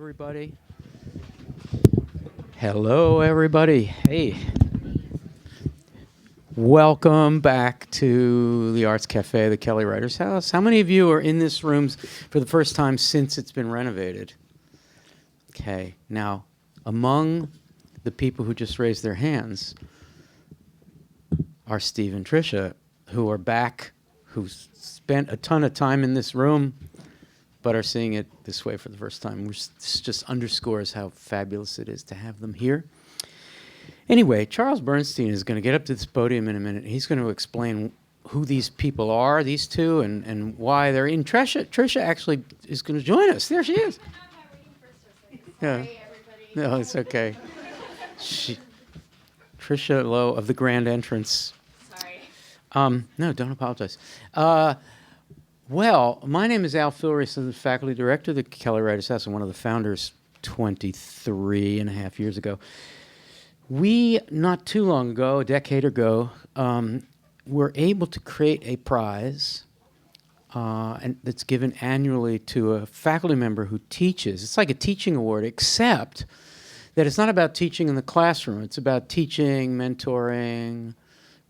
everybody. Hello, everybody. Hey. Welcome back to the Arts Cafe, the Kelly Writers House. How many of you are in this room for the first time since it's been renovated? Okay. Now, among the people who just raised their hands are Steve and Tricia, who are back, who spent a ton of time in this room, but are seeing it this way for the first time. This just underscores how fabulous it is to have them here. Anyway, Charles Bernstein is going to get up to this podium in a minute. He's going to explain who these people are, these two, and why they're in. Tricia actually is going to join us. There she is. Yeah. No, it's okay. Tricia Low of the Grand Entrance. Sorry. No, don't apologize. Well, my name is Al Filreis. I'm the faculty director of the Kelly Writers House and one of the founders 23 and a half years ago. We, not too long ago, a decade ago, were able to create a prize and that's given annually to a faculty member who teaches. It's like a teaching award, except that it's not about teaching in the classroom. It's about teaching, mentoring,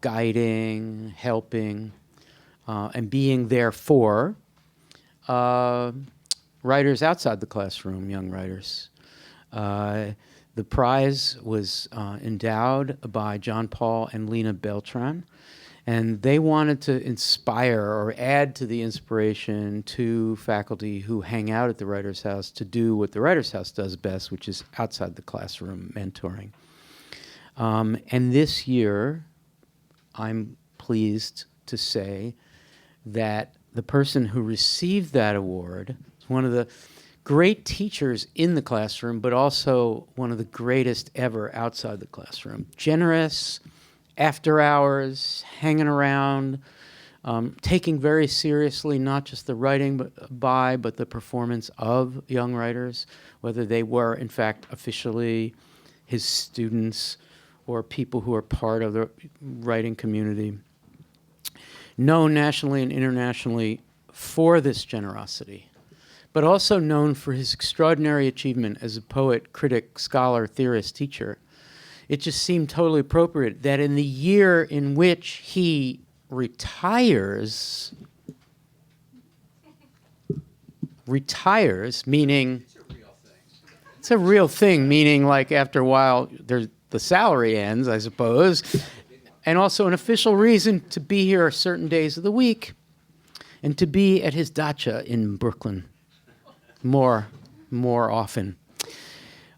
guiding, helping, and being there for writers outside the classroom, young writers. The prize was endowed by John Paul and Lena Beltran, and they wanted to inspire or add to the inspiration to faculty who hang out at the Writers' House to do what the Writers' House does best, which is outside the classroom mentoring. And this year, I'm pleased to say that the person who received that award is one of the great teachers in the classroom, but also one of the greatest ever outside the classroom. Generous, after hours, hanging around, taking very seriously not just the writing but the performance of young writers, whether they were, in fact, officially his students or people who are part of the writing community. Known nationally and internationally for this generosity, but also known for his extraordinary achievement as a poet, critic, scholar, theorist, teacher. It just seemed totally appropriate that in the year in which he retires, meaning it's a real thing, meaning like after a while the salary ends, I suppose, and also an official reason to be here certain days of the week and to be at his dacha in Brooklyn more often.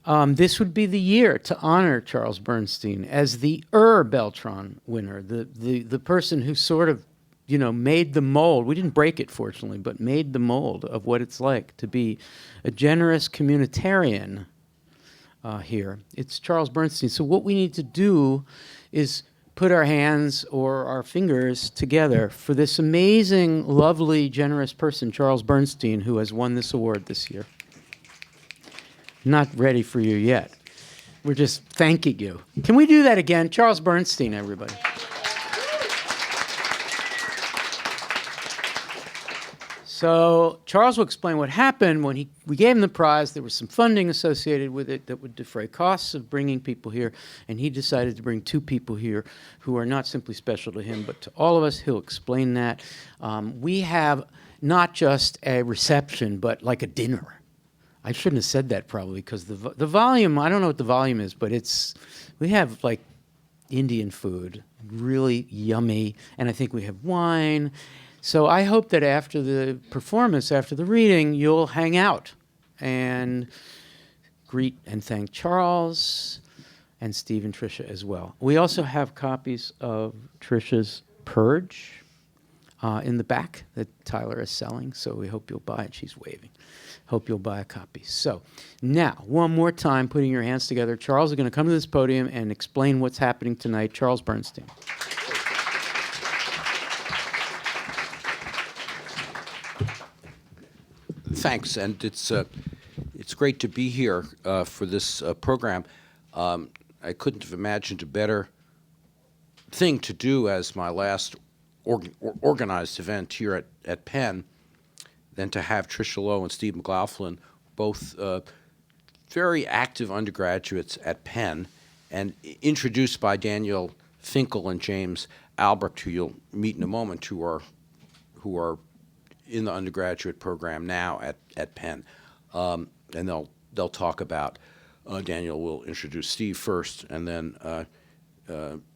This would be the year to honor Charles Bernstein as the Beltran winner, the person who sort of, made the mold. We didn't break it, fortunately, but made the mold of what it's like to be a generous communitarian here. It's Charles Bernstein. So what we need to do is put our hands or our fingers together for this amazing, lovely, generous person, Charles Bernstein, who has won this award this year. Not ready for you yet. We're just thanking you. Can we do that again? Charles Bernstein, everybody. So Charles will explain what happened when we gave him the prize. There was some funding associated with it that would defray costs of bringing people here, and he decided to bring two people here who are not simply special to him, but to all of us. He'll explain that. We have not just a reception, but like a dinner. I shouldn't have said that probably because the volume, I don't know what the volume is, but we have like Indian food, really yummy, and I think we have wine. So I hope that after the performance, after the reading, you'll hang out and greet and thank Charles and Steve and Tricia as well. We also have copies of Trisha's Purge in the back that Tyler is selling, so we hope you'll buy it. She's waving. Hope you'll buy a copy. So now, one more time, putting your hands together, Charles is going to come to this podium and explain what's happening tonight. Charles Bernstein. Thanks, and it's great to be here for this program. I couldn't have imagined a better thing to do as my last organized event here at Penn than to have Trisha Low and Steve McLaughlin both very active undergraduates at Penn, and introduced by Daniel Finkel and James Albrecht, who you'll meet in a moment, who are in the undergraduate program now at Penn, and they'll talk about. Daniel will introduce Steve first, and then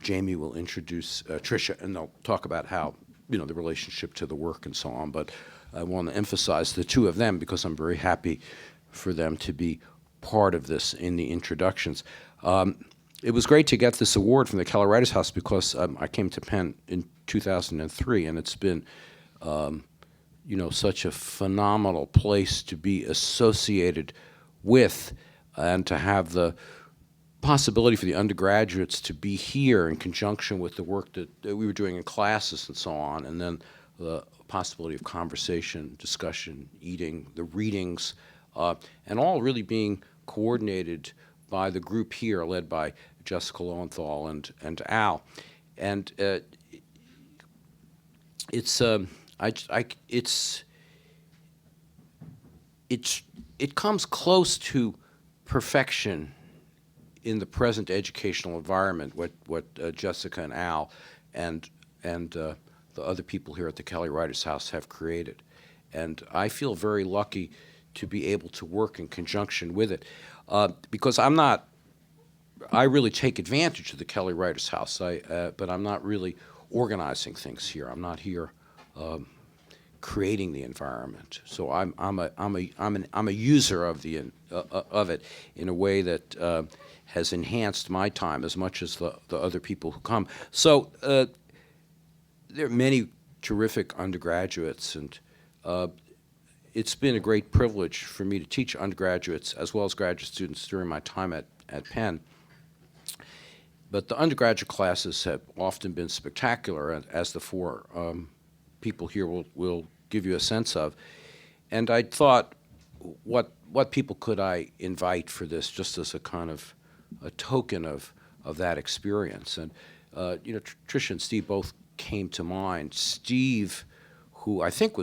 Jamie will introduce Tricia, and they'll talk about how the relationship to the work and so on. But I want to emphasize the two of them because I'm very happy for them to be part of this in the introductions. It was great to get this award from the Kelly Writers House because I came to Penn in 2003, and it's been such a phenomenal place to be associated with, and to have the possibility for the undergraduates to be here in conjunction with the work that we were doing in classes and so on, and then the possibility of conversation, discussion, eating, the readings, and all really being coordinated by the group here, led by Jessica Lowenthal and Al. And it comes close to perfection in the present educational environment, what Jessica and Al and the other people here at the Kelly Writers House have created. And I feel very lucky to be able to work in conjunction with it, because I really take advantage of the Kelly Writers House, but I'm not really organizing things here. I'm not here creating the environment. So I'm a user of of it in a way that has enhanced my time as much as the other people who come. So there are many terrific undergraduates, and it's been a great privilege for me to teach undergraduates as well as graduate students during my time at Penn. But the undergraduate classes have often been spectacular, as the four people here will give you a sense of. And I thought, what people could I invite for this, just as a kind of a token of that experience? And Tricia and Steve both came to mind. Steve, who I think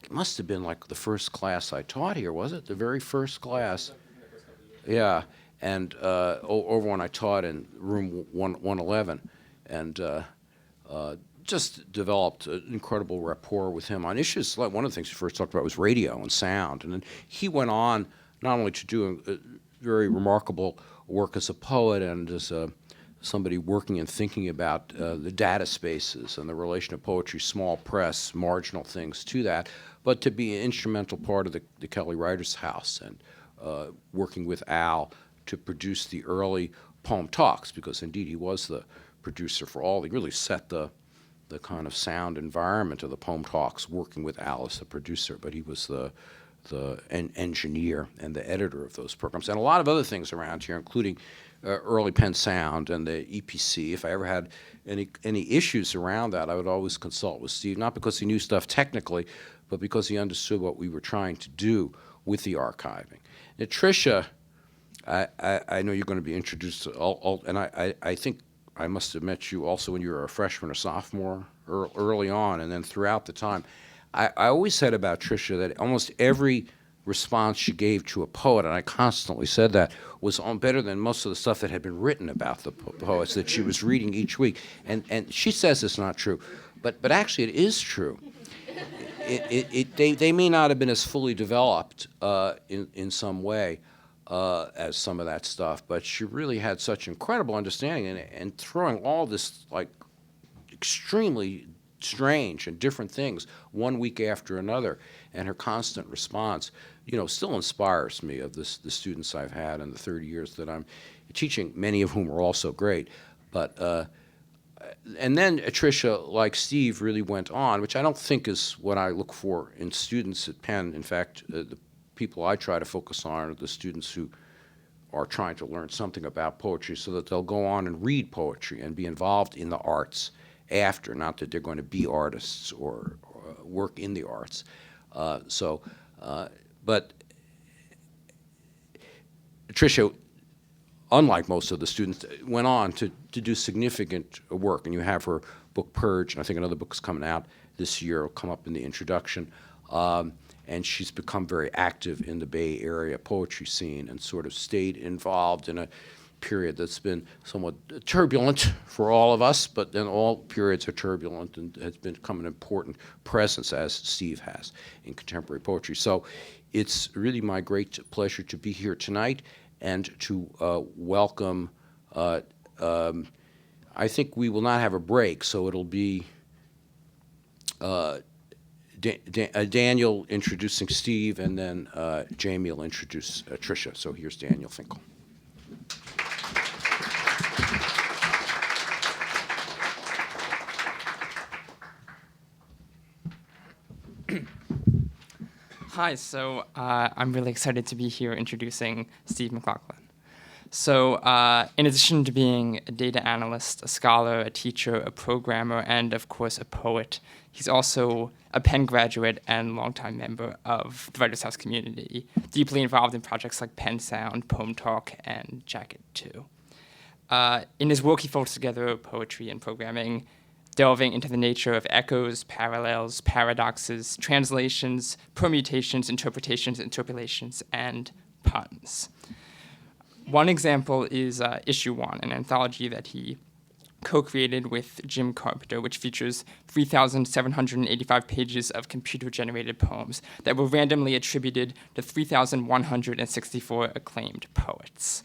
must have been like the first class I taught here, was it? The very first class? Yeah. And over when I taught in room 111, and just developed an incredible rapport with him on issues. Like one of the things we first talked about was radio and sound, and then he went on not only to do a very remarkable work as a poet and as somebody working and thinking about the data spaces and the relation of poetry, small press, marginal things to that, but to be an instrumental part of the Kelly Writers House and working with Al to produce the early poem talks, because indeed he was the producer for all. He really set the kind of sound environment of the poem talks, working with Al as the producer, but he was the engineer and the editor of those programs, and a lot of other things around here, including early PennSound and the EPC. If I ever had any issues around that, I would always consult with Steve, not because he knew stuff technically, but because he understood what we were trying to do with the archiving. Now, Tricia, I know you're going to be introduced to and I think I must have met you also when you were a freshman or sophomore early on, and then throughout the time. I always said about Tricia that almost every response she gave to a poet, and I constantly said that, was better than most of the stuff that had been written about the poets that she was reading each week. And she says it's not true, but actually it is true. They may not have been as fully developed in some way as some of that stuff, but she really had such incredible understanding and throwing all this like extremely strange and different things one week after another, and her constant response, still inspires me of the students I've had in the 30 years that I'm teaching, many of whom are also great. But and then Tricia, like Steve, really went on, which I don't think is what I look for in students at Penn. In fact, the people I try to focus on are the students who are trying to learn something about poetry so that they'll go on and read poetry and be involved in the arts after, not that they're going to be artists or work in the arts. But Tricia, unlike most of the students, went on to do significant work, and you have her book Purge, and I think another book is coming out this year, will come up in the introduction. And she's become very active in the Bay Area poetry scene and sort of stayed involved in a period that's been somewhat turbulent for all of us, but then all periods are turbulent, and has become an important presence, as Steve has, in contemporary poetry. So it's really my great pleasure to be here tonight and to welcome, I think we will not have a break, so it'll be Daniel introducing Steve, and then Jamie will introduce Tricia. So here's Daniel Finkel. Hi, so I'm really excited to be here introducing Steve McLaughlin. So in addition to being a data analyst, a scholar, a teacher, a programmer, and of course a poet, he's also a Penn graduate and longtime member of the Writers' House community, deeply involved in projects like PennSound, Poem Talk, and Jacket 2. In his work, he folds together poetry and programming, delving into the nature of echoes, parallels, paradoxes, translations, permutations, interpretations, interpolations, and puns. One example is Issue 1, an anthology that he co-created with Jim Carpenter, which features 3,785 pages of computer-generated poems that were randomly attributed to 3,164 acclaimed poets.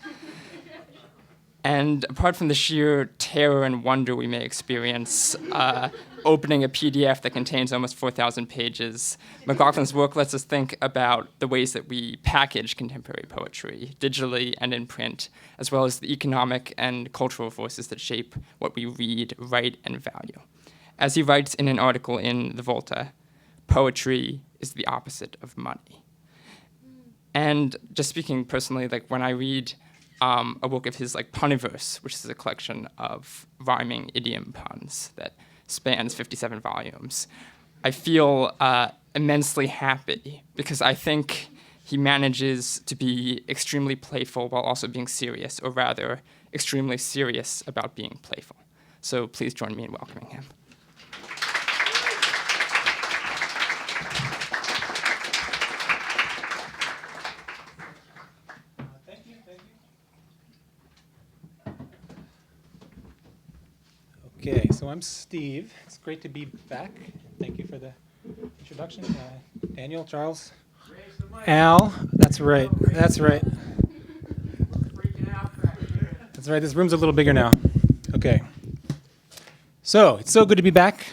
And apart from the sheer terror and wonder we may experience opening a PDF that contains almost 4,000 pages, McLaughlin's work lets us think about the ways that we package contemporary poetry, digitally and in print, as well as the economic and cultural forces that shape what we read, write, and value. As he writes in an article in The Volta, poetry is the opposite of money. And just speaking personally, like when I read a work of his like Puniverse, which is a collection of rhyming idiom puns that spans 57 volumes, I feel immensely happy because I think he manages to be extremely playful while also being serious, or rather, extremely serious about being playful. So please join me in welcoming him. Okay, so I'm Steve. It's great to be back. Thank you for the introduction. Daniel, Charles, Al. That's right. That's right. That's right. This room's a little bigger now. Okay. So it's so good to be back.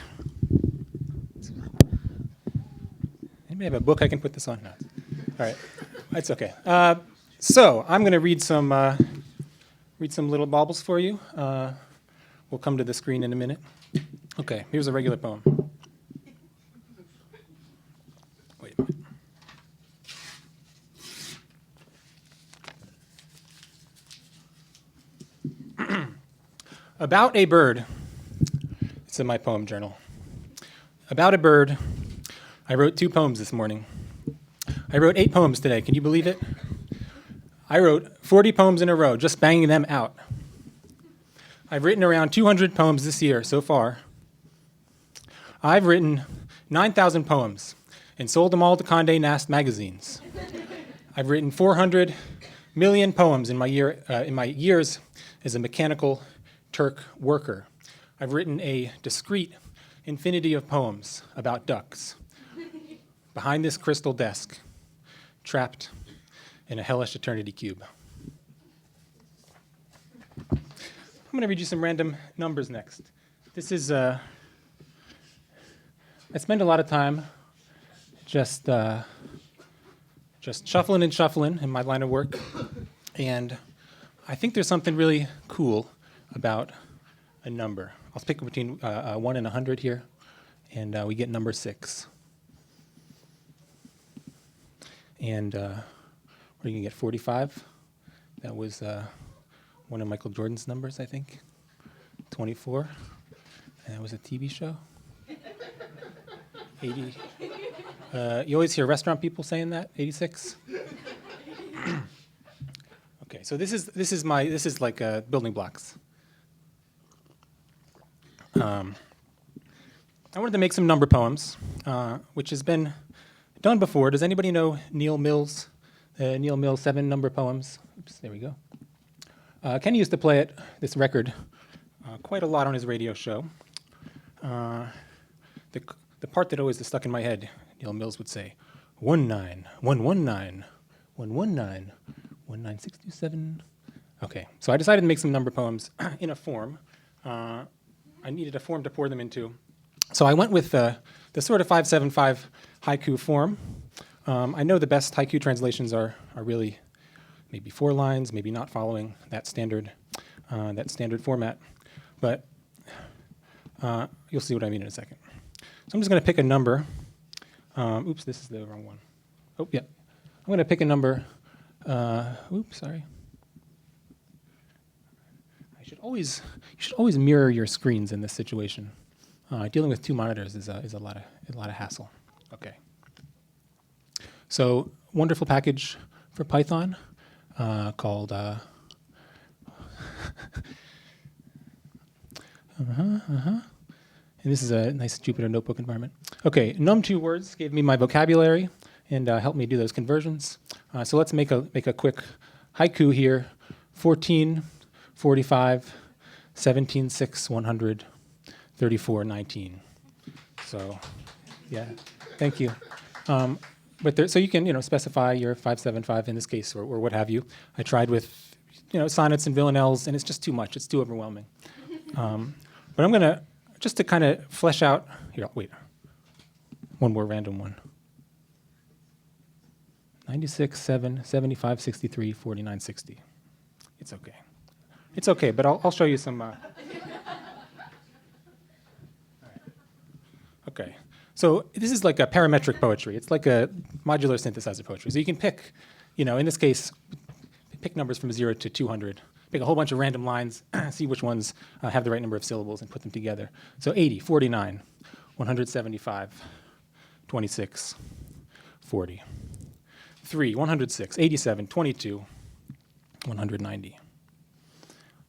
Anybody have a book I can put this on? No. All right. It's okay. So I'm going to read some little baubles for you. We'll come to the screen in a minute. Okay, here's a regular poem. Wait a minute. About a bird. It's in my poem journal. About a bird, I wrote 2 poems this morning. I wrote 8 poems today. Can you believe it? I wrote 40 poems in a row, just banging them out. I've written around 200 poems this year so far. I've written 9,000 poems and sold them all to Condé Nast magazines. I've written 400 million poems in my years as a mechanical Turk worker. I've written a discrete infinity of poems about ducks behind this crystal desk, trapped in a hellish eternity cube. I'm going to read you some random numbers next. This is, I spend a lot of time just shuffling and shuffling in my line of work, and I think there's something really cool about a number. I'll pick between 1 and 100 here, and we get number 6. And we're going to get 45. That was one of Michael Jordan's numbers, I think. 24. And that was a TV show. 80. You always hear restaurant people saying that. 86. Okay, so this is like building blocks. I wanted to make some number poems, which has been done before. Does anybody know Neil Mills' Neil Mills 7-number poems? Oops, there we go. Kenny used to play this record quite a lot on his radio show. The part that always is stuck in my head, Neil Mills would say, 19, 119, 119, 19627. Okay, so I decided to make some number poems in a form. I needed a form to pour them into. So I went with the sort of 575 haiku form. I know the best haiku translations are really maybe 4 lines, maybe not following that standard format. But you'll see what I mean in a second. So I'm just going to pick a number. Oops, this is the wrong one. Oh, yeah. I'm going to pick a number. Oops, sorry. You should always mirror your screens in this situation. Dealing with 2 monitors is a lot of hassle. Okay. So wonderful package for Python called And this is a nice Jupyter Notebook environment. Okay, num2 words gave me my vocabulary and helped me do those conversions. So let's make a quick haiku here. 14, 45, 17, 6, 100, 34, 19. So, yeah, thank you. So you can specify your 575 in this case or what have you. I tried with sonnets and villanelles, and it's just too much. It's too overwhelming. But I'm going to, just to kind of flesh out, here, wait, one more random one. 96, 7, 75, 63, 49, 60. It's okay. It's okay, but I'll show you some. Okay, so this is like a parametric poetry. It's like a modular synthesizer poetry. So you can pick, in this case, pick numbers from 0 to 200. Pick a whole bunch of random lines, see which ones have the right number of syllables, and put them together. So 80, 49, 175, 26, 40. 3, 106, 87, 22, 190.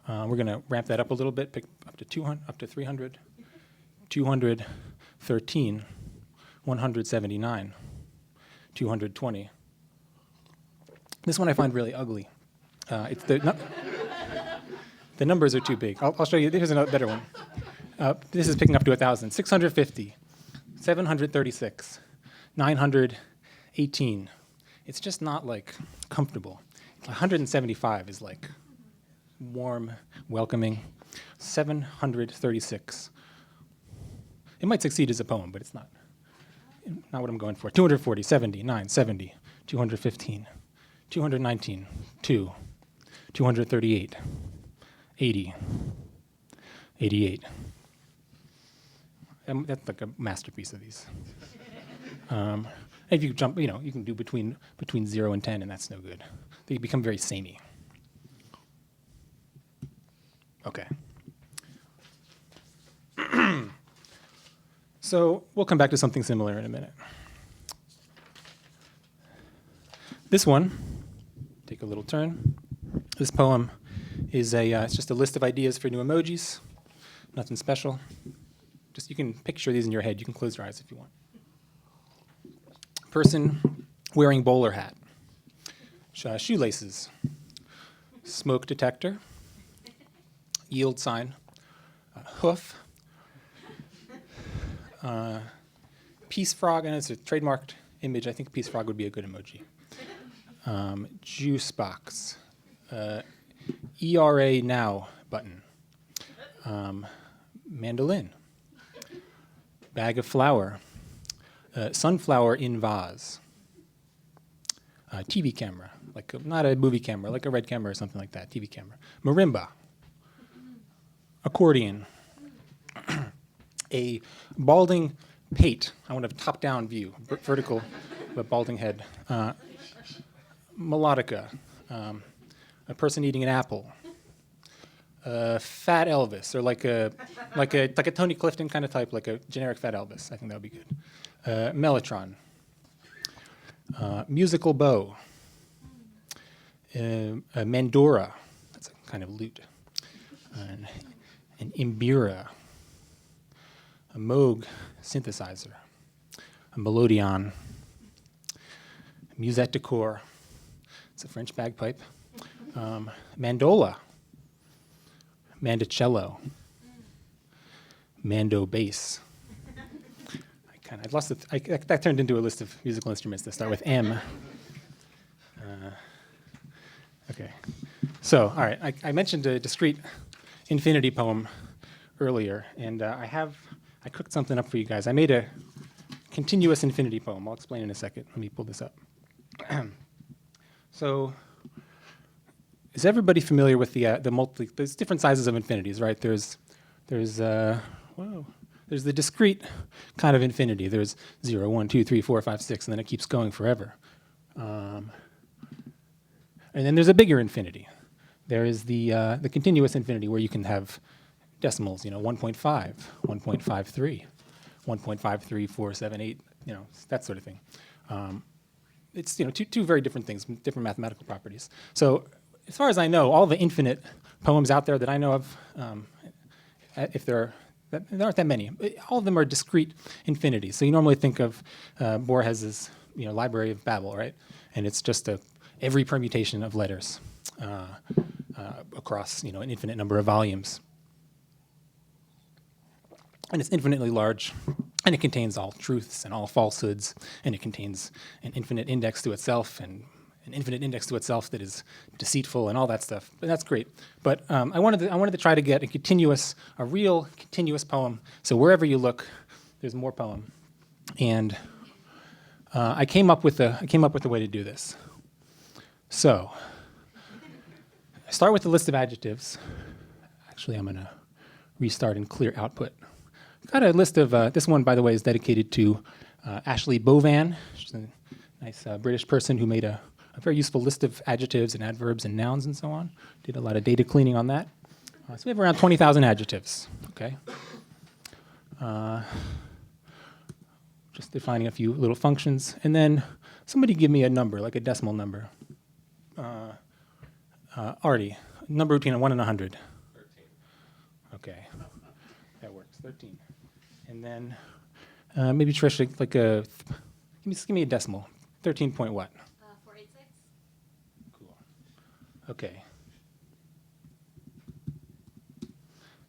We're going to ramp that up a little bit, pick up to 200, up to 300, 213, 179, 220. This one I find really ugly. It's the numbers are too big. I'll show you. Here's another better one. This is picking up to 1,000. 650, 736, 918. It's just not comfortable. 175 is warm, welcoming. 736. It might succeed as a poem, but it's not what I'm going for. 240, 70, 9, 70, 215, 219, 2, 238, 80, 88. That's like a masterpiece of these. If you jump, you can do between 0 and 10, and that's no good. They become very samey. Okay. So we'll come back to something similar in a minute. This one, take a little turn. This poem is it's just a list of ideas for new emojis. Nothing special. Just you can picture these in your head. You can close your eyes if you want. Person wearing bowler hat. Shoelaces. Smoke detector. Yield sign. Hoof. Peace frog, and it's a trademarked image. I think peace frog would be a good emoji. Juice box. ERA now button. Mandolin. Bag of flour. Sunflower in vase. TV camera, not a movie camera, like a red camera or something like that, TV camera. Marimba. Accordion. A balding pate. I want a top-down view, vertical, but balding head. Melodica. A person eating an apple. Fat Elvis, or like a Tony Clifton kind of type, like a generic Fat Elvis. I think that would be good. Mellotron. Musical bow. A mandora. That's a kind of lute. An imbira. A Moog synthesizer. A melodeon. musette de cour. It's a French bagpipe. Mandola. Mandocello. Mando bass. I lost it. That turned into a list of musical instruments that start with M. Okay. So, all right. I mentioned a discrete infinity poem earlier, and I cooked something up for you guys. I made a continuous infinity poem. I'll explain in a second. Let me pull this up. So, is everybody familiar with there's different sizes of infinities, right? There's the discrete kind of infinity. There's 0, 1, 2, 3, 4, 5, 6, and then it keeps going forever. And then there's a bigger infinity. There is the continuous infinity where you can have decimals, 1.5, 1.53, 1.53478, that sort of thing. It's two very different things, different mathematical properties. So as far as I know, all the infinite poems out there that I know of, if there aren't that many, all of them are discrete infinities. So you normally think of Borges's Library of Babel, right? And it's just every permutation of letters across an infinite number of volumes. And it's infinitely large, and it contains all truths and all falsehoods, and it contains an infinite index to itself and an infinite index to itself that is deceitful and all that stuff. But that's great. But I wanted to try to get a real continuous poem. So wherever you look, there's more poem. And I came up with a way to do this. So I start with the list of adjectives. Actually, I'm going to restart and clear output. I've got a list of, this one, by the way, is dedicated to Ashley Bovan. She's a nice British person who made a very useful list of adjectives and adverbs and nouns and so on. Did a lot of data cleaning on that. So we have around 20,000 adjectives, okay? Just defining a few little functions. And then somebody give me a number, like a decimal number. Artie, number between 1 and 100. 13. Okay, that works, 13. And then maybe Tricia, give me a decimal. 13 point what? 486. Cool. Okay.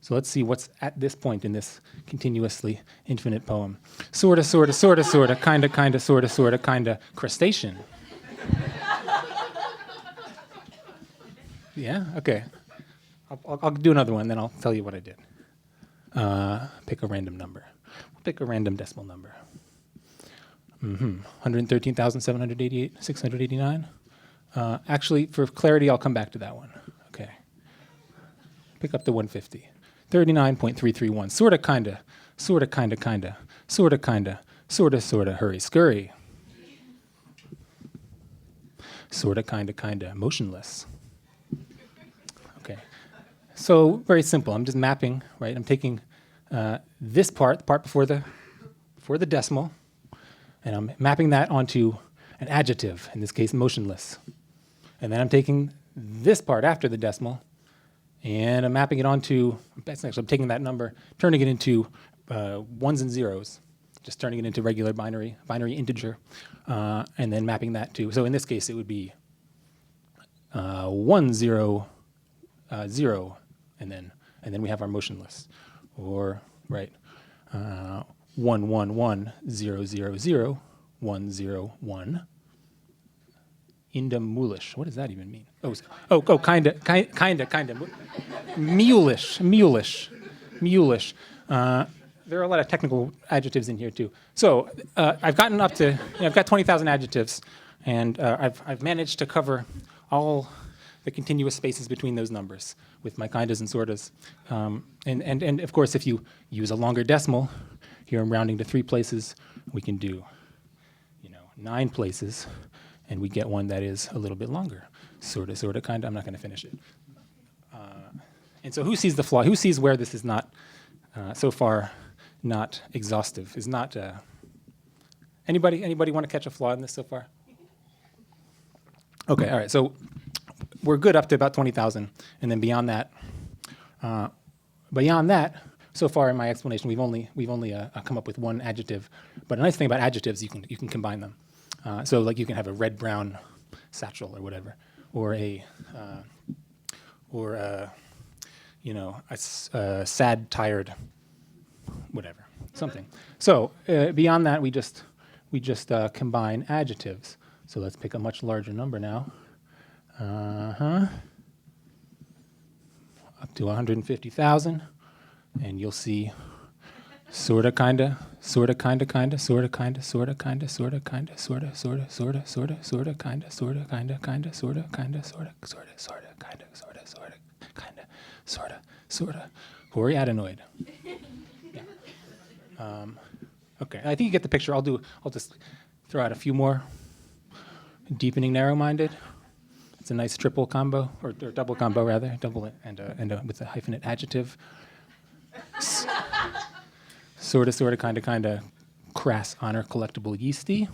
So let's see what's at this point in this continuously infinite poem. Sorta, kinda, sorta, kinda, crustacean. Yeah? Okay. I'll do another one, then I'll tell you what I did. Pick a random number. We'll pick a random decimal number. 113,788, 689. Actually, for clarity, I'll come back to that one. Okay. Pick up the 150. 39.331. Sorta, kinda, sorta, hurry, scurry. Sorta, kinda, motionless. Okay. So very simple. I'm just mapping, right? I'm taking this part, the part before the decimal, and I'm mapping that onto an adjective, in this case, motionless. And then I'm taking this part after the decimal, and I'm mapping it onto, I'm taking that number, turning it into ones and zeros, just turning it into regular binary integer, and then mapping that to, so in this case, it would be 1, 0, 0, and then we have our motionless, or, right, 1, 1, 1, 0, 0, 0, 1, 0, 1. Indamulish. What does that even mean? Kinda. Mulish. There are a lot of technical adjectives in here too. So I've gotten up to, I've got 20,000 adjectives, and I've managed to cover all the continuous spaces between those numbers with my kindas and sortas. And of course, if you use a longer decimal, here I'm rounding to 3 places, we can do, 9 places, and we get one that is a little bit longer. Sorta, kinda. I'm not going to finish it. And so who sees the flaw? Who sees where this is not, so far, not exhaustive? Is not, anybody want to catch a flaw in this so far? Okay, all right. So we're good up to about 20,000, and then beyond that, so far in my explanation, we've only come up with one adjective. But a nice thing about adjectives, you can combine them. So like you can have a red-brown satchel or whatever, or a sad, tired, whatever, something. So beyond that, we just combine adjectives. So let's pick a much larger number now. Up to 150,000, and you'll see sorta, kinda, sorta, kinda, kinda, sorta, kinda, sorta, kinda, sorta, kinda, sorta, sorta, sorta, sorta, sorta, kinda, sorta, kinda, kinda, sorta, kinda, sorta, sorta, sorta, kinda, sorta, sorta, kinda, sorta, sorta, horiadenoid. Yeah. Okay, I think you get the picture. I'll just throw out a few more. Deepening narrow-minded. It's a nice triple combo, or double combo rather, double and with a hyphenate adjective. Sorta, kinda, crass honor collectible yeasty.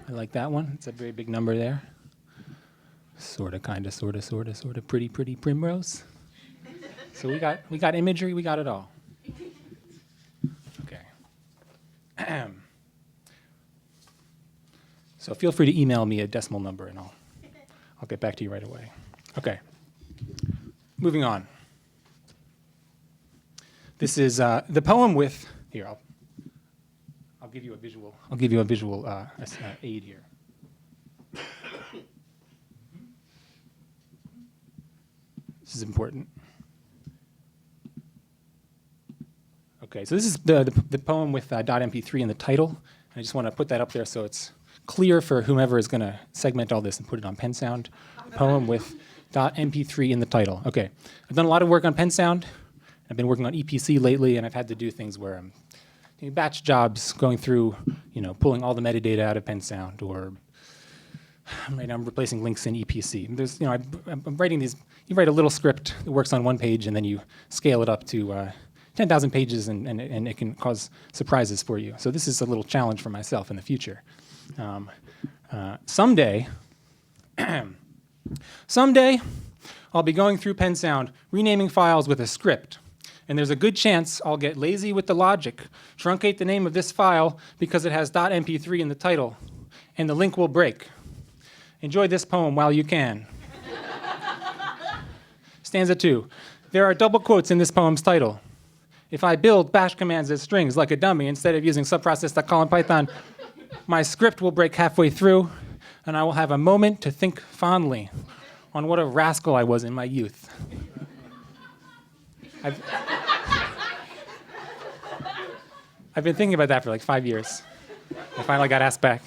I like that one. It's a very big number there. Sorta, kinda, sorta, pretty primrose. So we got imagery, we got it all. Okay. So feel free to email me a decimal number and I'll get back to you right away. Okay. Moving on. This is the poem with here. I'll give you a visual. I'll give you a visual aid here. This is important. Okay, so this is the poem with .mp3 in the title. I just want to put that up there so it's clear for whomever is going to segment all this and put it on PennSound. Poem with .mp3 in the title. Okay, I've done a lot of work on PennSound. I've been working on EPC lately, and I've had to do things where I'm doing batch jobs, going through, pulling all the metadata out of PennSound, or right now I'm replacing links in EPC. There's, I'm writing these. You write a little script that works on one page, and then you scale it up to 10,000 pages, and it can cause surprises for you. So this is a little challenge for myself in the future. Someday, I'll be going through PennSound, renaming files with a script. And there's a good chance I'll get lazy with the logic, truncate the name of this file because it has .mp3 in the title, and the link will break. Enjoy this poem while you can. Stanza 2. There are double quotes in this poem's title. If I build bash commands as strings like a dummy instead of using subprocess.call in Python, my script will break halfway through, and I will have a moment to think fondly on what a rascal I was in my youth. I've been thinking about that for like 5 years. I finally got asked back.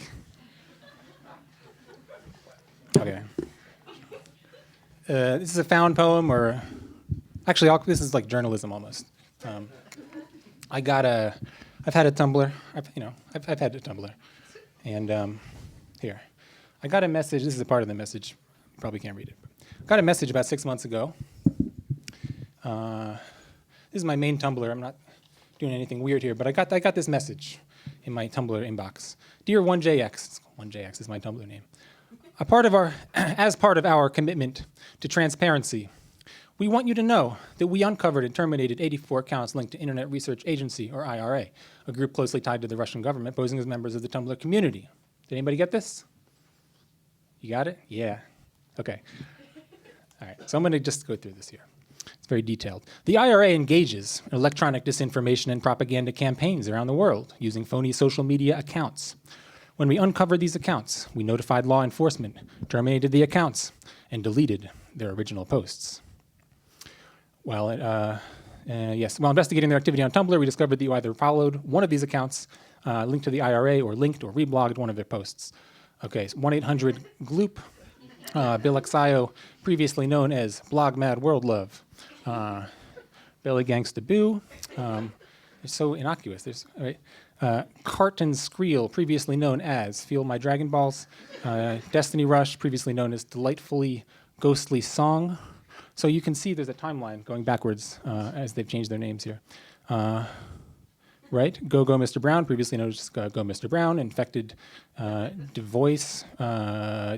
Okay. This is a found poem, or actually, this is like journalism almost. I've had a Tumblr. I've had a Tumblr, and here, I got a message. This is a part of the message. You probably can't read it. I got a message about 6 months ago. This is my main Tumblr. I'm not doing anything weird here, but I got this message in my Tumblr inbox. Dear 1JX, 1JX is my Tumblr name. As part of our commitment to transparency, we want you to know that we uncovered and terminated 84 accounts linked to Internet Research Agency, or IRA, a group closely tied to the Russian government, posing as members of the Tumblr community. Did anybody get this? You got it? Yeah. Okay. All right, so I'm going to just go through this here. It's very detailed. The IRA engages in electronic disinformation and propaganda campaigns around the world using phony social media accounts. When we uncovered these accounts, we notified law enforcement, terminated the accounts, and deleted their original posts. While investigating their activity on Tumblr, we discovered that you either followed one of these accounts, linked to the IRA, or linked or reblogged one of their posts. Okay, so 1-800-GLOOP, Bill Xio, previously known as Blog Mad World Love, Belly Gangsta Boo, it's so innocuous. Carton Screel, previously known as Feel My Dragon Balls, Destiny Rush, previously known as Delightfully Ghostly Song. So you can see there's a timeline going backwards as they've changed their names here. Right? Go Mr. Brown, previously known as Go Mr. Brown, Infected Devoice,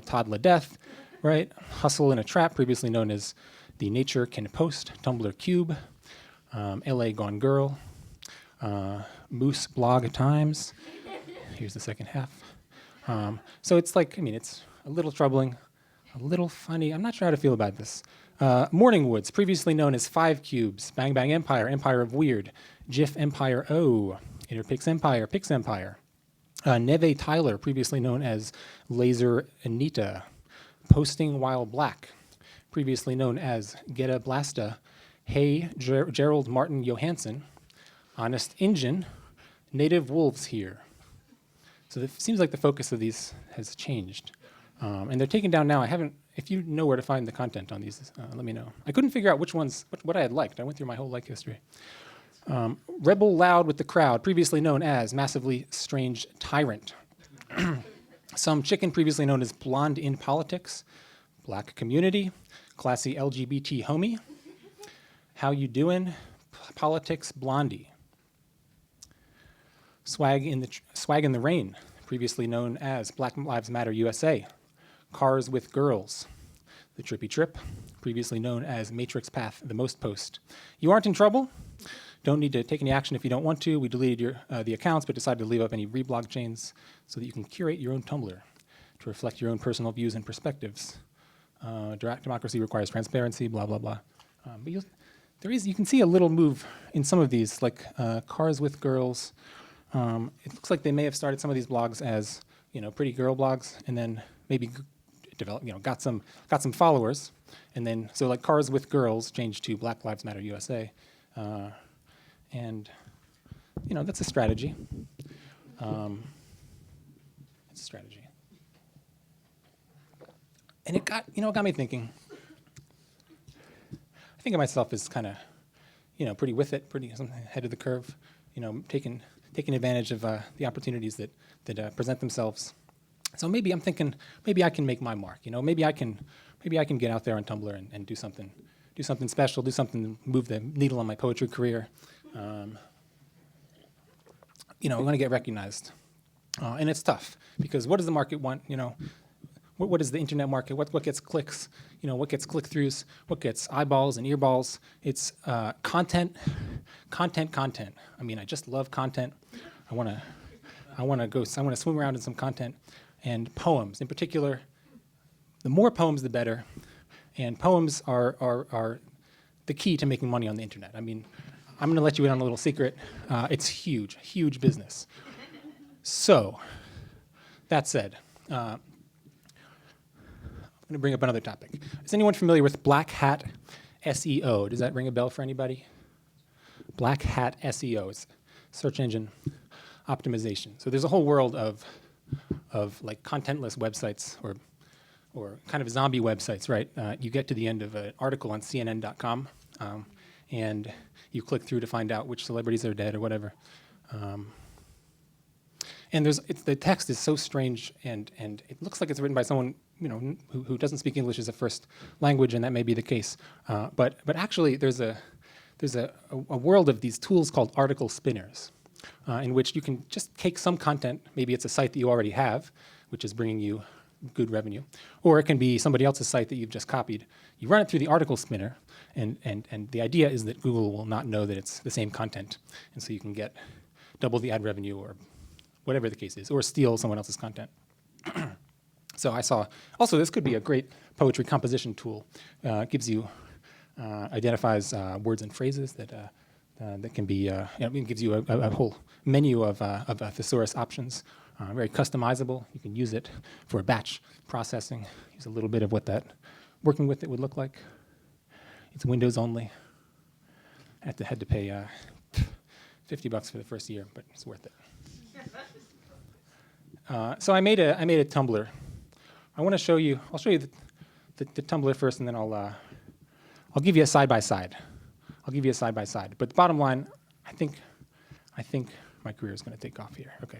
Toddler Death, right? Hustle in a Trap, previously known as The Nature Can Post, Tumblr Cube, LA Gone Girl, Moose Blog Times. Here's the second half. So it's like, I mean, it's a little troubling, a little funny. I'm not sure how to feel about this. Morningwoods, previously known as Five Cubes, Bang Bang Empire, Empire of Weird, GIF Empire O, Interpix Empire, Pix Empire. Neve Tyler, previously known as Laser Anita, Posting While Black, previously known as Geta Blasta, Hey Gerald Martin Johansson, Honest Injun, Native Wolves Here. So it seems like the focus of these has changed. And they're taken down now. If you know where to find the content on these, let me know. I couldn't figure out which ones, what I had liked. I went through my whole like history. Rebel Loud with the Crowd, previously known as Massively Strange Tyrant. Some Chicken, previously known as Blonde in Politics. Black Community, Classy LGBT Homie. How You Doin', Politics Blondie. Swag in the Rain, previously known as Black Lives Matter USA. Cars with Girls. The Trippy Trip, previously known as Matrix Path, The Most Post. You aren't in trouble? Don't need to take any action if you don't want to. We deleted the accounts, but decided to leave up any reblog chains so that you can curate your own Tumblr to reflect your own personal views and perspectives. Democracy requires transparency, blah, blah, blah. But you can see a little move in some of these, like Cars with Girls. It looks like they may have started some of these blogs as, pretty girl blogs, and then maybe developed, got some followers, and then so like Cars with Girls changed to Black Lives Matter USA, and that's a strategy. It's a strategy, and it got me thinking. I think of myself as kind of, pretty with it, pretty ahead of the curve, taking advantage of the opportunities that present themselves. So maybe I'm thinking, maybe I can make my mark. Maybe I can get out there on Tumblr and do something special, do something, move the needle on my poetry career. I'm going to get recognized, and it's tough because what does the market want? What is the internet market? What gets clicks? What gets click-throughs? What gets eyeballs and earballs? It's content. I mean, I just love content. I want to swim around in some content, and poems in particular. The more poems, the better. And poems are the key to making money on the internet. I mean, I'm going to let you in on a little secret. It's huge business. So, that said, I'm going to bring up another topic. Is anyone familiar with Black Hat SEO? Does that ring a bell for anybody? Black Hat SEO is search engine optimization. So there's a whole world of like contentless websites or kind of zombie websites, right? You get to the end of an article on CNN.com, and you click through to find out which celebrities are dead or whatever. And the text is so strange, and it looks like it's written by someone who doesn't speak English as a first language, and that may be the case. But actually, there's a world of these tools called article spinners, in which you can just take some content. Maybe it's a site that you already have, which is bringing you good revenue, or it can be somebody else's site that you've just copied. You run it through the article spinner, and the idea is that Google will not know that it's the same content, and so you can get double the ad revenue or whatever the case is, or steal someone else's content. So I saw, also this could be a great poetry composition tool. Gives you, identifies words and phrases that can be, it gives you a whole menu of thesaurus options, very customizable. You can use it for batch processing, use a little bit of what that working with it would look like. It's Windows only. I had to pay $50 for the first year, but it's worth it. So I made a Tumblr. I want to show you. I'll show you the Tumblr first, and then I'll give you a side by side. But the bottom line, I think my career is going to take off here. Okay.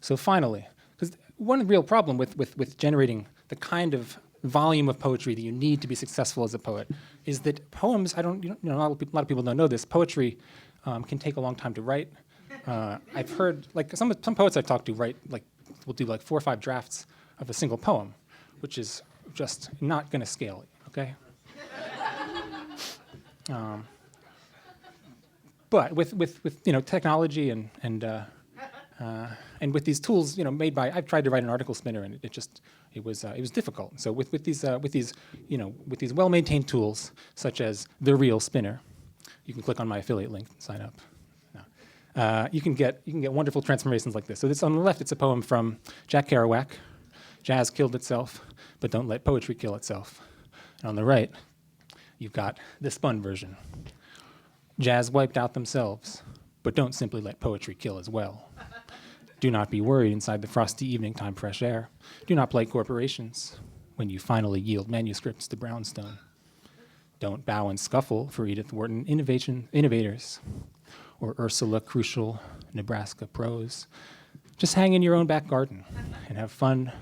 So finally, because one real problem with generating the kind of volume of poetry that you need to be successful as a poet is that poems, a lot of people don't know this, poetry can take a long time to write. I've heard, like some poets I've talked to will do like 4 or 5 drafts of a single poem, which is just not going to scale, okay? But with technology and with these tools, made by, I've tried to write an article spinner, and it was difficult. So with these well-maintained tools, such as the Real Spinner, you can click on my affiliate link and sign up. You can get wonderful transformations like this. So this on the left, it's a poem from Jack Kerouac. Jazz killed itself, but don't let poetry kill itself. And on the right, you've got the spun version. Jazz wiped out themselves, but don't simply let poetry kill as well. Do not be worried inside the frosty evening time fresh air. Do not play corporations when you finally yield manuscripts to brownstone. Don't bow and scuffle for Edith Wharton innovators or Ursula Crucial Nebraska prose. Just hang in your own back garden and have fun.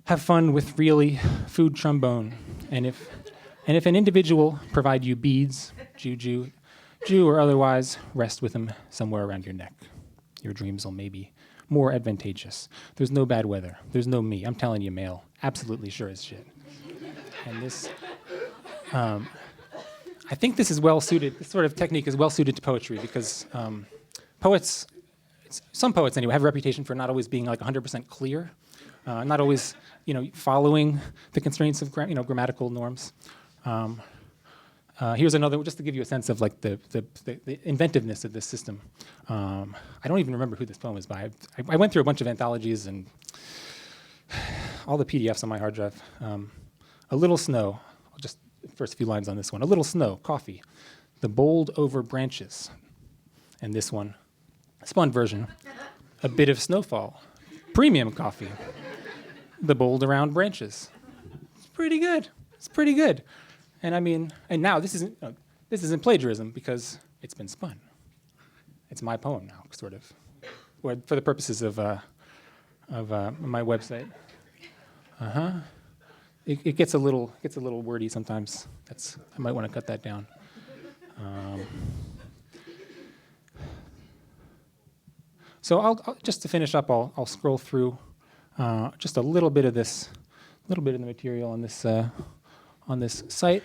Have fun with really food trombone. And if an individual provide you beads, Jew or otherwise, rest with them somewhere around your neck. Your dreams will maybe more advantageous. There's no bad weather. There's no me. I'm telling you, male. Absolutely sure as shit. And this, I think this is well suited. This sort of technique is well suited to poetry because poets, some poets anyway, have a reputation for not always being like 100% clear, not always, following the constraints of grammatical norms. Here's another, just to give you a sense of like the inventiveness of this system. I don't even remember who this poem is by. I went through a bunch of anthologies and all the PDFs on my hard drive. A little snow, just first few lines on this one. A little snow, coffee, the bold over branches. And this one, spun version, a bit of snowfall, premium coffee, the bold around branches. It's pretty good. It's pretty good. And I mean, and now this isn't plagiarism because it's been spun. It's my poem now, sort of, for the purposes of my website. It gets a little wordy sometimes. I might want to cut that down. So I'll just to finish up, I'll scroll through just a little bit of the material on this site.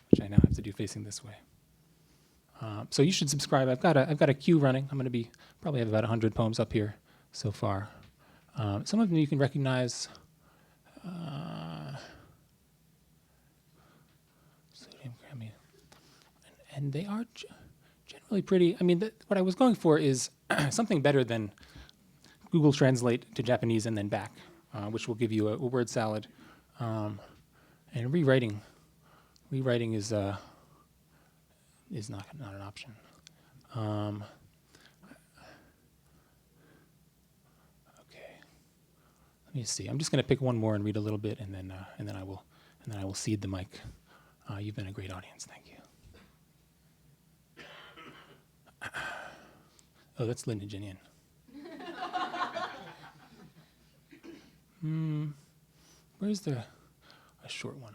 Which I now have to do facing this way. So you should subscribe. I've got a queue running. I'm going to probably have about 100 poems up here so far. Some of them you can recognize. Sodium Grammy, and they are generally pretty. I mean, what I was going for is something better than Google Translate to Japanese and then back, which will give you a word salad. And rewriting is not an option. Okay, let me see. I'm just going to pick one more and read a little bit, and then I will cede the mic. You've been a great audience. Thank you. Oh, that's Linda Jinian. Where's a short one?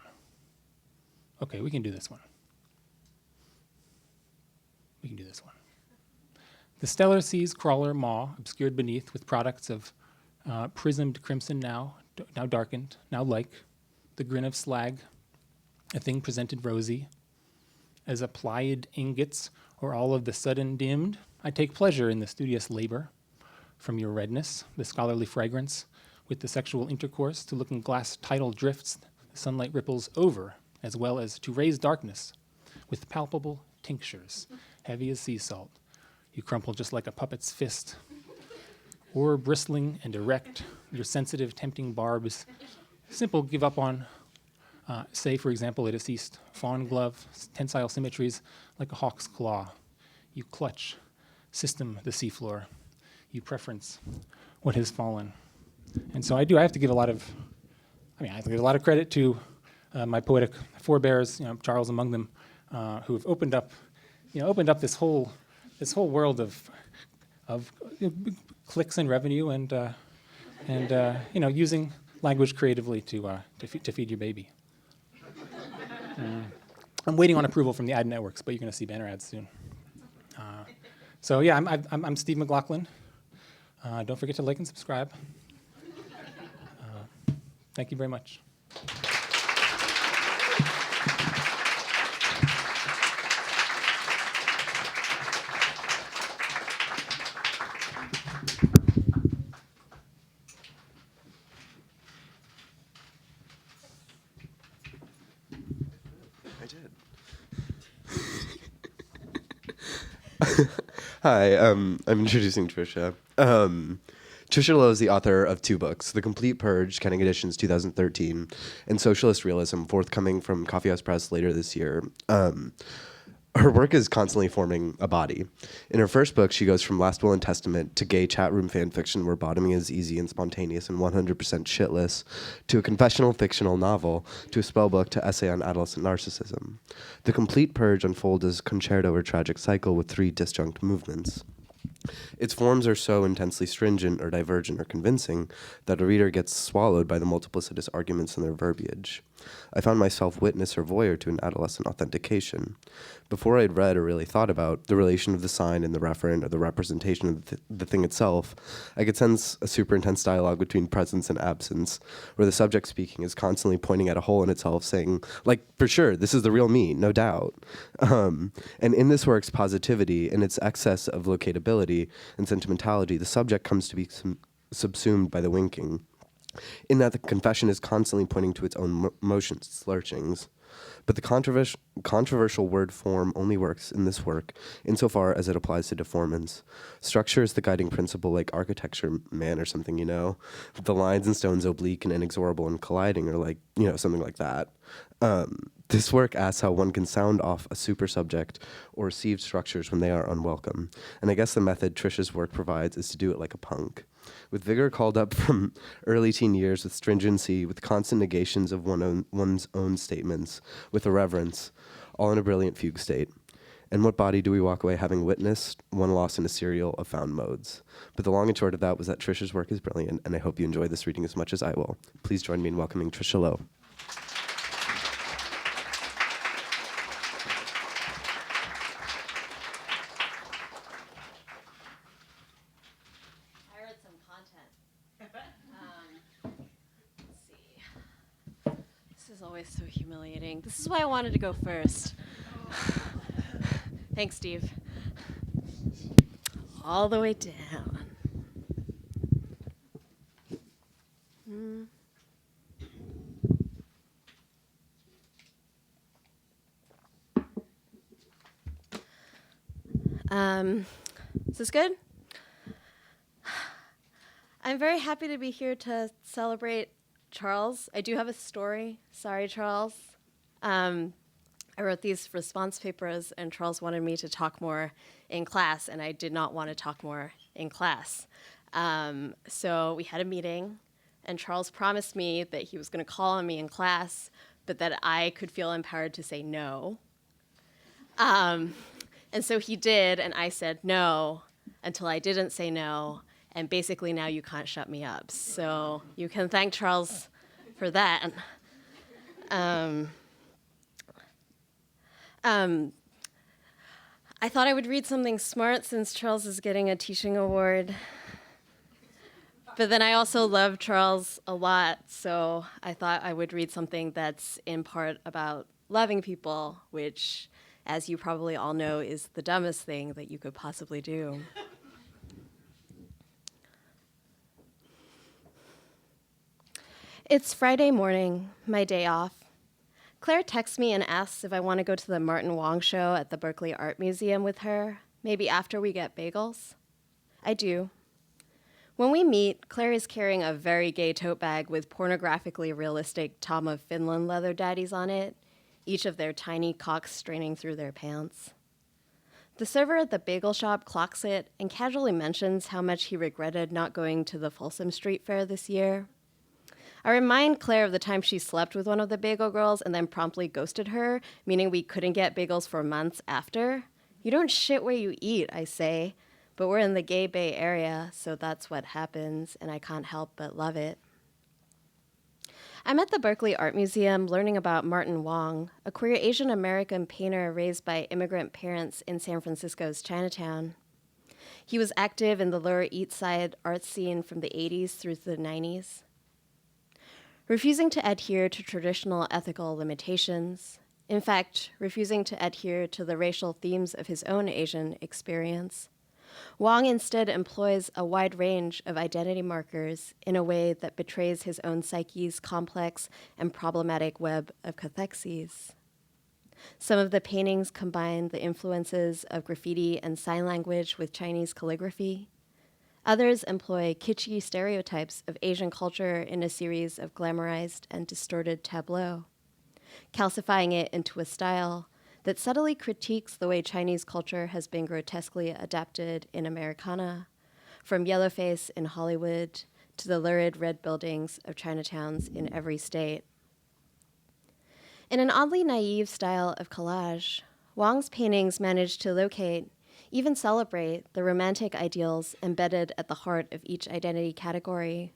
Okay, we can do this one. The stellar sea's crawler maw, obscured beneath with products of prismed crimson now darkened, now like the grin of slag, a thing presented rosy, as a plied ingots or all of the sudden dimmed. I take pleasure in the studious labor, from your redness, the scholarly fragrance, with the sexual intercourse to looking glass tidal drifts, the sunlight ripples over, as well as to raise darkness, with palpable tinctures, heavy as sea salt. You crumple just like a puppet's fist, or bristling and erect, your sensitive, tempting barbs, simple give up on, say, for example, a deceased fawn glove, tensile symmetries like a hawk's claw. You clutch, system the seafloor. You preference what has fallen. And so I have to give a lot of credit to my poetic forebears, Charles among them, who have opened up this whole world of clicks and revenue and using language creatively to feed your baby. I'm waiting on approval from the ad networks, but you're going to see banner ads soon. So yeah, I'm Steve McLaughlin. Don't forget to like and subscribe. Thank you very much. Hi, I'm introducing Trisha. Tricia Low is the author of 2 books, The Compleat Purge, Kenning Editions 2013, and Socialist Realism, forthcoming from Coffee House Press later this year. Her work is constantly forming a body. In her first book, she goes from Last Will and Testament to gay chat room fan fiction where bottoming is easy and spontaneous and 100% shitless, to a confessional fictional novel, to a spell book, to essay on adolescent narcissism. The Compleat Purge unfolds as concerto or tragic cycle with 3 disjunct movements. Its forms are so intensely stringent or divergent or convincing that a reader gets swallowed by the multiplicitous arguments in their verbiage. I found myself witness or voyeur to an adolescent authentication. Before I'd read or really thought about the relation of the sign and the referent or the representation of the thing itself, I could sense a super intense dialogue between presence and absence, where the subject speaking is constantly pointing at a hole in itself, saying, like, for sure, this is the real me, no doubt. And in this work's positivity and its excess of locatability and sentimentality, the subject comes to be subsumed by the winking, in that the confession is constantly pointing to its own motions, its lurchings. But the controversial word form only works in this work insofar as it applies to deformance. Structure is the guiding principle, like architecture, man, or something, you know? The lines and stones oblique and inexorable and colliding, or like, you know, something like that. This work asks how one can sound off a super subject or receive structures when they are unwelcome. And I guess the method Trisha's work provides is to do it like a punk. With vigor called up from early teen years, with stringency, with constant negations of one's own statements, with irreverence, all in a brilliant fugue state. And what body do we walk away having witnessed? One lost in a serial of found modes. But the long and short of that was that Trisha's work is brilliant, and I hope you enjoy this reading as much as I will. Please join me in welcoming Tricia Low. Always so humiliating. This is why I wanted to go first. Thanks, Steve. All the way down. Is this good? I'm very happy to be here to celebrate Charles. I do have a story. Sorry, Charles. I wrote these response papers, and Charles wanted me to talk more in class, and I did not want to talk more in class. So we had a meeting, and Charles promised me that he was going to call on me in class, but that I could feel empowered to say no. And so he did, and I said no until I didn't say no. And basically now you can't shut me up. So you can thank Charles for that. I thought I would read something smart since Charles is getting a teaching award. But then I also love Charles a lot, so I thought I would read something that's in part about loving people, which, as you probably all know, is the dumbest thing that you could possibly do. It's Friday morning, my day off. Claire texts me and asks if I want to go to the Martin Wong show at the Berkeley Art Museum with her, maybe after we get bagels. I do. When we meet, Claire is carrying a very gay tote bag with pornographically realistic Tom of Finland leather daddies on it, each of their tiny cocks straining through their pants. The server at the bagel shop clocks it and casually mentions how much he regretted not going to the Folsom Street Fair this year. I remind Claire of the time she slept with one of the bagel girls and then promptly ghosted her, meaning we couldn't get bagels for months after. You don't shit where you eat, I say, but we're in the gay Bay Area, so that's what happens, and I can't help but love it. I'm at the Berkeley Art Museum learning about Martin Wong, a queer Asian American painter raised by immigrant parents in San Francisco's Chinatown. He was active in the Lower East Side art scene from the 80s through the 90s. Refusing to adhere to traditional ethical limitations, in fact, refusing to adhere to the racial themes of his own Asian experience, Wong instead employs a wide range of identity markers in a way that betrays his own psyche's complex and problematic web of cathexes. Some of the paintings combine the influences of graffiti and sign language with Chinese calligraphy. Others employ kitschy stereotypes of Asian culture in a series of glamorized and distorted tableaux, calcifying it into a style that subtly critiques the way Chinese culture has been grotesquely adapted in Americana, from yellowface in Hollywood to the lurid red buildings of Chinatowns in every state. In an oddly naive style of collage, Wang's paintings manage to locate, even celebrate, the romantic ideals embedded at the heart of each identity category,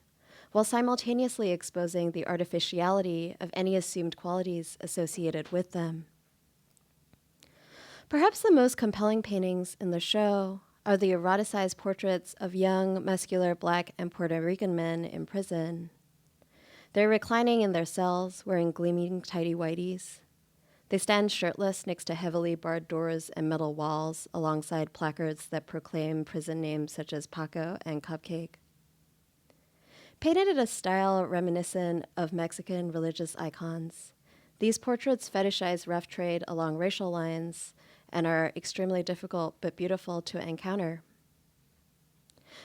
while simultaneously exposing the artificiality of any assumed qualities associated with them. Perhaps the most compelling paintings in the show are the eroticized portraits of young, muscular Black and Puerto Rican men in prison. They're reclining in their cells, wearing gleaming tighty-whities. They stand shirtless next to heavily barred doors and metal walls, alongside placards that proclaim prison names such as Paco and Cupcake. Painted in a style reminiscent of Mexican religious icons, these portraits fetishize rough trade along racial lines and are extremely difficult but beautiful to encounter.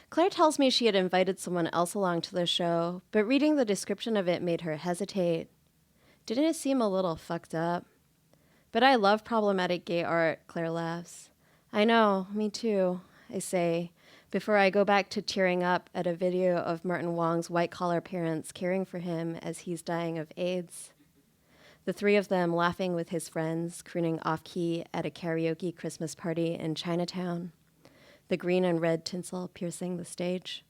Claire tells me she had invited someone else along to the show, but reading the description of it made her hesitate. Didn't it seem a little fucked up? But I love problematic gay art, Claire laughs. I know, me too, I say, before I go back to tearing up at a video of Martin Wong's white-collar parents caring for him as he's dying of AIDS. The three of them laughing with his friends, crooning off-key at a karaoke Christmas party in Chinatown, the green and red tinsel piercing the stage.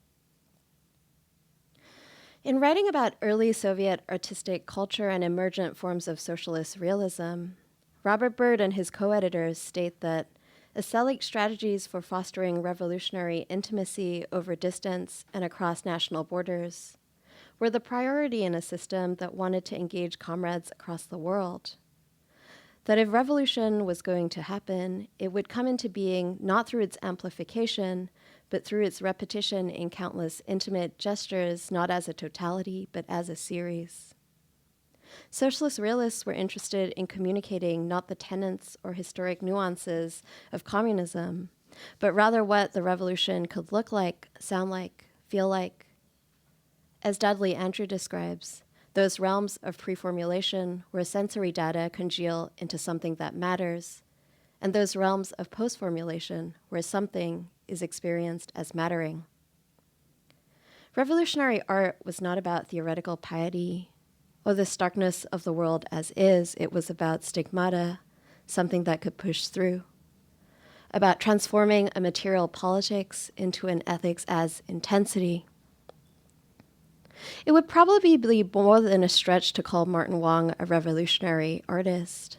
In writing about early Soviet artistic culture and emergent forms of socialist realism, Robert Bird and his co-editors state that aesthetic strategies for fostering revolutionary intimacy over distance and across national borders were the priority in a system that wanted to engage comrades across the world. That if revolution was going to happen, it would come into being not through its amplification, but through its repetition in countless intimate gestures, not as a totality, but as a series. Socialist realists were interested in communicating not the tenets or historic nuances of communism, but rather what the revolution could look like, sound like, feel like. As Dudley Andrew describes, those realms of pre-formulation where sensory data congeal into something that matters, and those realms of post-formulation where something is experienced as mattering. Revolutionary art was not about theoretical piety or the starkness of the world as is. It was about stigmata, something that could push through, about transforming a material politics into an ethics as intensity. It would probably be more than a stretch to call Martin Wong a revolutionary artist.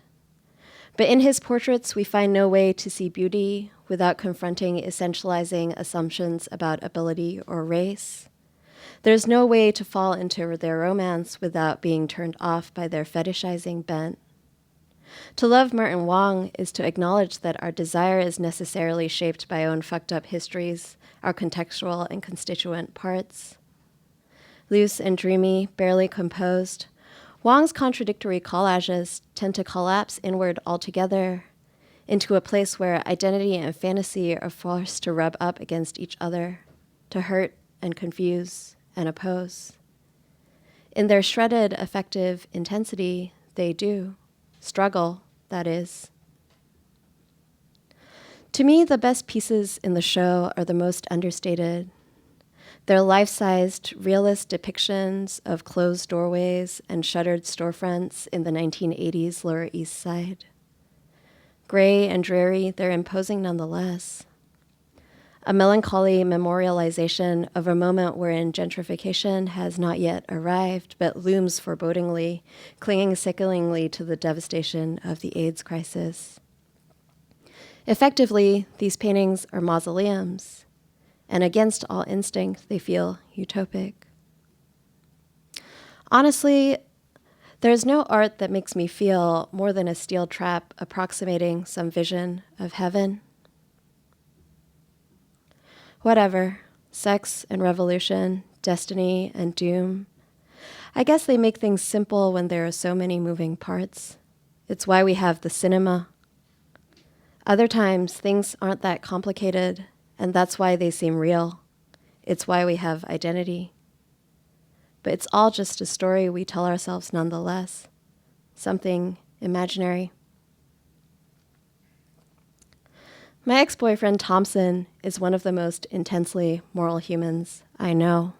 But in his portraits, we find no way to see beauty without confronting essentializing assumptions about ability or race. There's no way to fall into their romance without being turned off by their fetishizing bent. To love Martin Wong is to acknowledge that our desire is necessarily shaped by our own fucked up histories, our contextual and constituent parts. Loose and dreamy, barely composed, Wong's contradictory collages tend to collapse inward altogether into a place where identity and fantasy are forced to rub up against each other, to hurt and confuse and oppose. In their shredded affective intensity, they do struggle, that is. To me, the best pieces in the show are the most understated. They're life-sized, realist depictions of closed doorways and shuttered storefronts in the 1980s Lower East Side. Gray and dreary, they're imposing nonetheless. A melancholy memorialization of a moment wherein gentrification has not yet arrived, but looms forebodingly, clinging sickeningly to the devastation of the AIDS crisis. Effectively, these paintings are mausoleums, and against all instinct, they feel utopic. Honestly, there's no art that makes me feel more than a steel trap approximating some vision of heaven. Whatever, sex and revolution, destiny and doom. I guess they make things simple when there are so many moving parts. It's why we have the cinema. Other times, things aren't that complicated, and that's why they seem real. It's why we have identity. But it's all just a story we tell ourselves nonetheless, something imaginary. My ex-boyfriend Thompson is one of the most intensely moral humans I know.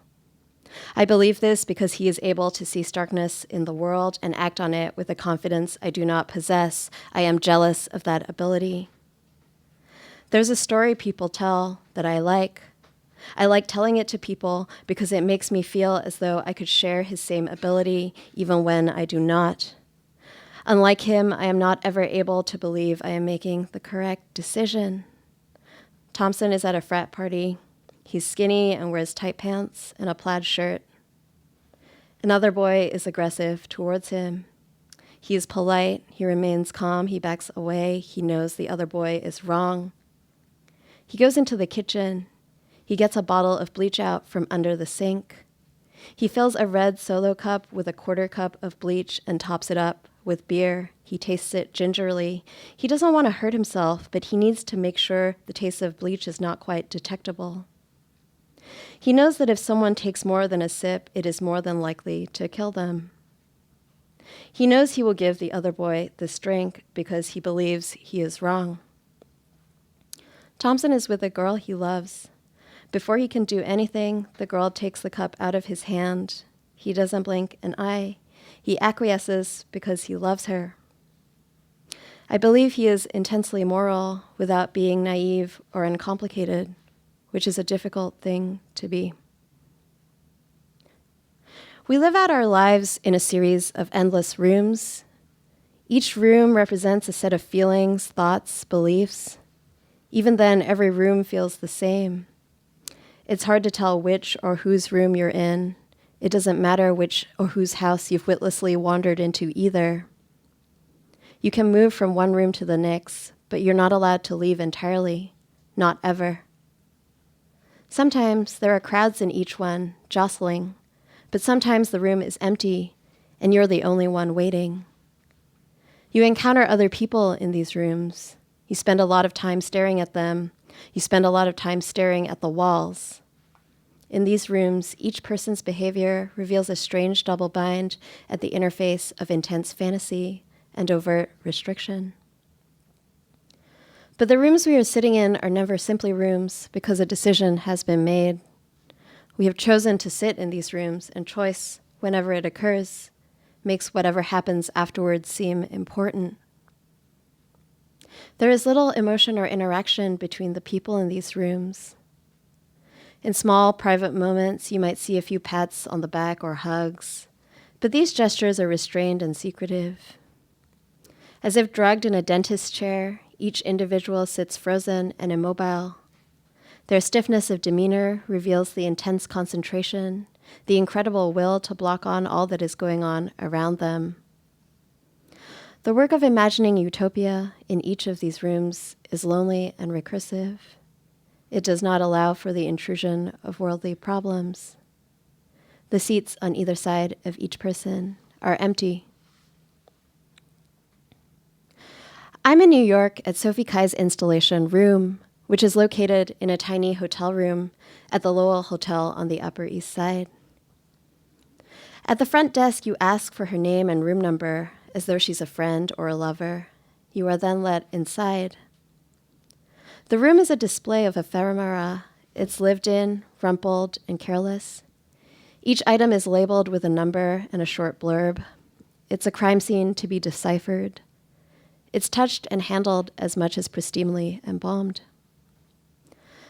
I believe this because he is able to see starkness in the world and act on it with a confidence I do not possess. I am jealous of that ability. There's a story people tell that I like. I like telling it to people because it makes me feel as though I could share his same ability even when I do not. Unlike him, I am not ever able to believe I am making the correct decision. Thompson is at a frat party. He's skinny and wears tight pants and a plaid shirt. Another boy is aggressive towards him. He is polite. He remains calm. He backs away. He knows the other boy is wrong. He goes into the kitchen. He gets a bottle of bleach out from under the sink. He fills a red Solo cup with a quarter cup of bleach and tops it up with beer. He tastes it gingerly. He doesn't want to hurt himself, but he needs to make sure the taste of bleach is not quite detectable. He knows that if someone takes more than a sip, it is more than likely to kill them. He knows he will give the other boy this drink because he believes he is wrong. Thompson is with a girl he loves. Before he can do anything, the girl takes the cup out of his hand. He doesn't blink an eye. He acquiesces because he loves her. I believe he is intensely moral without being naive or uncomplicated, which is a difficult thing to be. We live out our lives in a series of endless rooms. Each room represents a set of feelings, thoughts, beliefs. Even then, every room feels the same. It's hard to tell which or whose room you're in. It doesn't matter which or whose house you've witlessly wandered into either. You can move from one room to the next, but you're not allowed to leave entirely, not ever. Sometimes there are crowds in each one, jostling, but sometimes the room is empty and you're the only one waiting. You encounter other people in these rooms. You spend a lot of time staring at them. You spend a lot of time staring at the walls. In these rooms, each person's behavior reveals a strange double bind at the interface of intense fantasy and overt restriction. But the rooms we are sitting in are never simply rooms because a decision has been made. We have chosen to sit in these rooms, and choice, whenever it occurs, makes whatever happens afterwards seem important. There is little emotion or interaction between the people in these rooms. In small, private moments, you might see a few pats on the back or hugs, but these gestures are restrained and secretive. As if drugged in a dentist's chair, each individual sits frozen and immobile. Their stiffness of demeanor reveals the intense concentration, the incredible will to block on all that is going on around them. The work of imagining utopia in each of these rooms is lonely and recursive. It does not allow for the intrusion of worldly problems. The seats on either side of each person are empty. I'm in New York at Sophie Kai's installation Room, which is located in a tiny hotel room at the Lowell Hotel on the Upper East Side. At the front desk, you ask for her name and room number as though she's a friend or a lover. You are then let inside. The room is a display of ephemera. It's lived in, rumpled, and careless. Each item is labeled with a number and a short blurb. It's a crime scene to be deciphered. It's touched and handled as much as pristinely embalmed.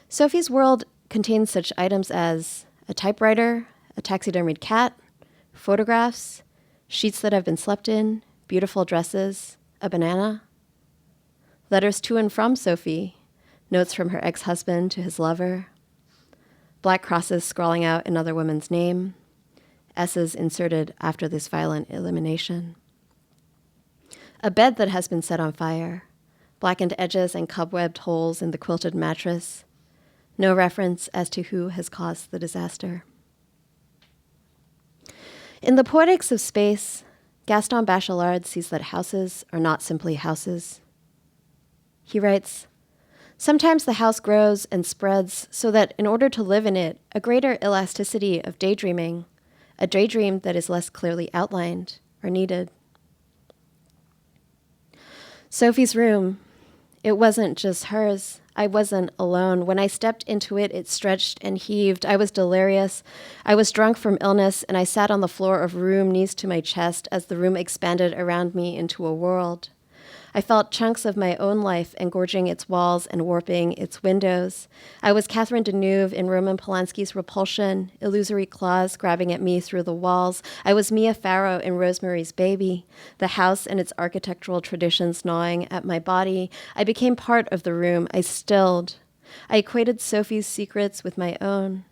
Sophie's world contains such items as a typewriter, a taxidermied cat, photographs, sheets that have been slept in, beautiful dresses, a banana, letters to and from Sophie, notes from her ex-husband to his lover, black crosses scrawling out another woman's name, S's inserted after this violent elimination. A bed that has been set on fire, blackened edges and cobwebbed holes in the quilted mattress, no reference as to who has caused the disaster. In the poetics of space, Gaston Bachelard sees that houses are not simply houses. He writes, "Sometimes the house grows and spreads so that in order to live in it, a greater elasticity of daydreaming, a daydream that is less clearly outlined, are needed." Sophie's room, it wasn't just hers. I wasn't alone. When I stepped into it, it stretched and heaved. I was delirious. I was drunk from illness, and I sat on the floor of a room, knees to my chest, as the room expanded around me into a world. I felt chunks of my own life engorging its walls and warping its windows. I was Catherine Deneuve in Roman Polanski's Repulsion, illusory claws grabbing at me through the walls. I was Mia Farrow in Rosemary's Baby, the house and its architectural traditions gnawing at my body. I became part of the room. I stilled. I equated Sophie's secrets with my own.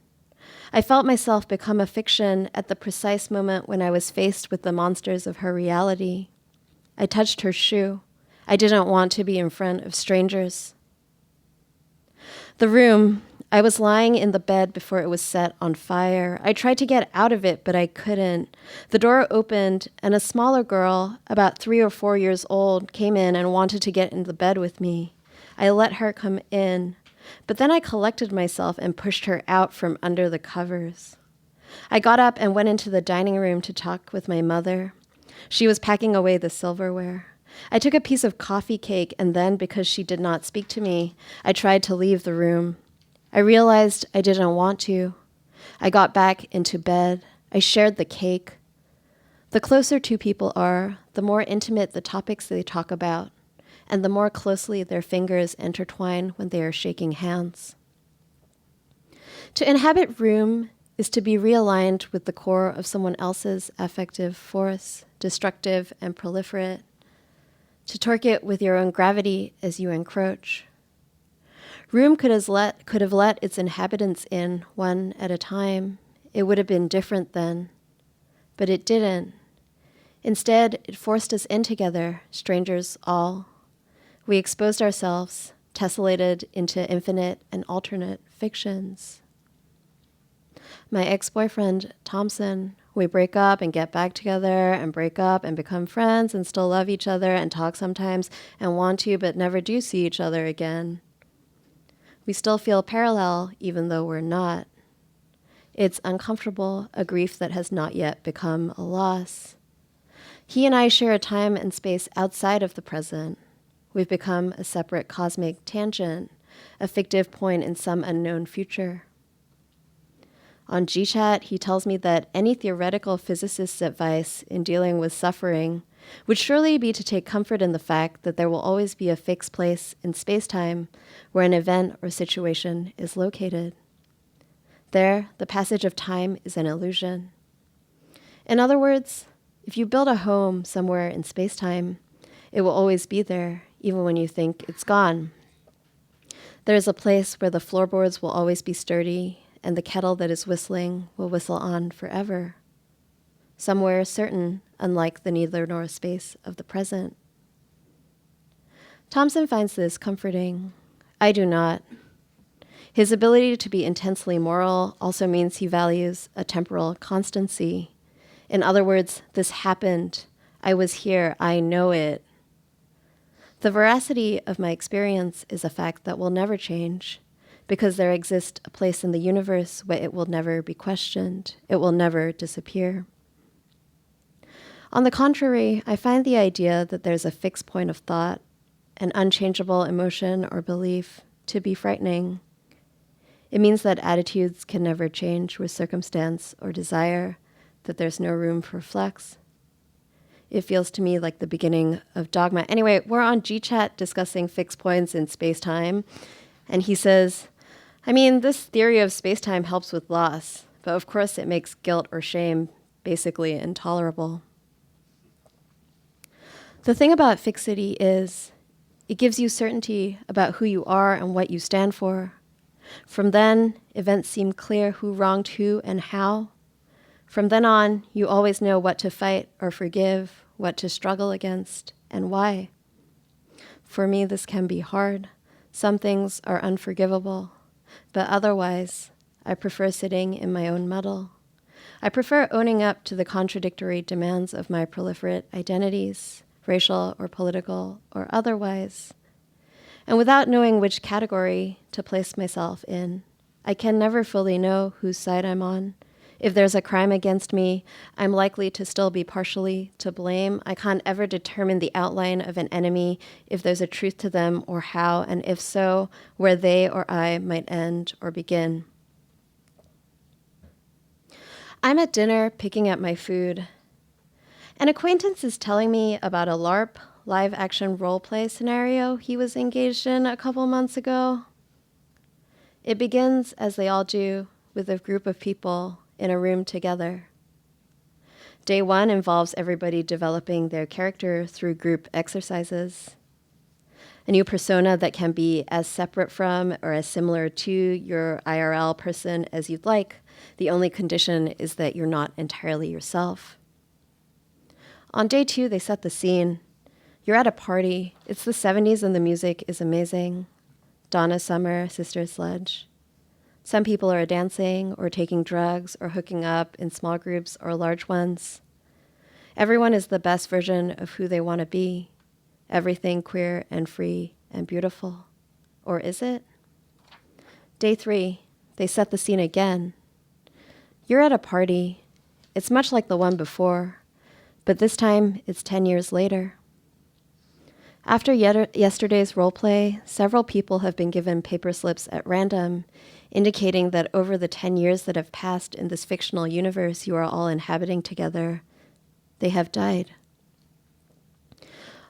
I felt myself become a fiction at the precise moment when I was faced with the monsters of her reality. I touched her shoe. I didn't want to be in front of strangers. The room, I was lying in the bed before it was set on fire. I tried to get out of it, but I couldn't. The door opened, and a smaller girl, about 3 or 4 years old, came in and wanted to get in the bed with me. I let her come in, but then I collected myself and pushed her out from under the covers. I got up and went into the dining room to talk with my mother. She was packing away the silverware. I took a piece of coffee cake, and then, because she did not speak to me, I tried to leave the room. I realized I didn't want to. I got back into bed. I shared the cake. The closer two people are, the more intimate the topics they talk about, and the more closely their fingers intertwine when they are shaking hands. To inhabit room is to be realigned with the core of someone else's affective force, destructive and proliferate, to torque it with your own gravity as you encroach. Room could have let its inhabitants in one at a time. It would have been different then. But it didn't. Instead, it forced us in together, strangers all. We exposed ourselves, tessellated into infinite and alternate fictions. My ex-boyfriend, Thompson, we break up and get back together and break up and become friends and still love each other and talk sometimes and want to but never do see each other again. We still feel parallel even though we're not. It's uncomfortable, a grief that has not yet become a loss. He and I share a time and space outside of the present. We've become a separate cosmic tangent, a fictive point in some unknown future. On GChat, he tells me that any theoretical physicist's advice in dealing with suffering would surely be to take comfort in the fact that there will always be a fixed place in space-time where an event or situation is located. There, the passage of time is an illusion. In other words, if you build a home somewhere in space-time, it will always be there, even when you think it's gone. There is a place where the floorboards will always be sturdy, and the kettle that is whistling will whistle on forever. Somewhere certain, unlike the neither nor space of the present. Thompson finds this comforting. I do not. His ability to be intensely moral also means he values a temporal constancy. In other words, this happened. I was here. I know it. The veracity of my experience is a fact that will never change, because there exists a place in the universe where it will never be questioned. It will never disappear. On the contrary, I find the idea that there's a fixed point of thought, an unchangeable emotion or belief, to be frightening. It means that attitudes can never change with circumstance or desire, that there's no room for flex. It feels to me like the beginning of dogma. Anyway, we're on GChat discussing fixed points in space-time, and he says, this theory of space-time helps with loss, but of course it makes guilt or shame basically intolerable. The thing about fixity is it gives you certainty about who you are and what you stand for. From then, events seem clear who wronged who and how. From then on, you always know what to fight or forgive, what to struggle against, and why. For me, this can be hard. Some things are unforgivable. But otherwise, I prefer sitting in my own muddle. I prefer owning up to the contradictory demands of my proliferate identities, racial or political or otherwise. And without knowing which category to place myself in, I can never fully know whose side I'm on. If there's a crime against me, I'm likely to still be partially to blame. I can't ever determine the outline of an enemy, if there's a truth to them or how, and if so, where they or I might end or begin. I'm at dinner picking up my food. An acquaintance is telling me about a LARP, live-action role-play scenario he was engaged in a couple months ago. It begins, as they all do, with a group of people in a room together. Day one involves everybody developing their character through group exercises. A new persona that can be as separate from or as similar to your IRL person as you'd like. The only condition is that you're not entirely yourself. On day two, they set the scene. You're at a party. It's the 70s and the music is amazing. Donna Summer, Sister Sledge. Some people are dancing or taking drugs or hooking up in small groups or large ones. Everyone is the best version of who they want to be. Everything queer and free and beautiful. Or is it? Day three, they set the scene again. You're at a party. It's much like the one before, but this time it's 10 years later. After yesterday's role play, several people have been given paper slips at random, indicating that over the 10 years that have passed in this fictional universe you are all inhabiting together, they have died.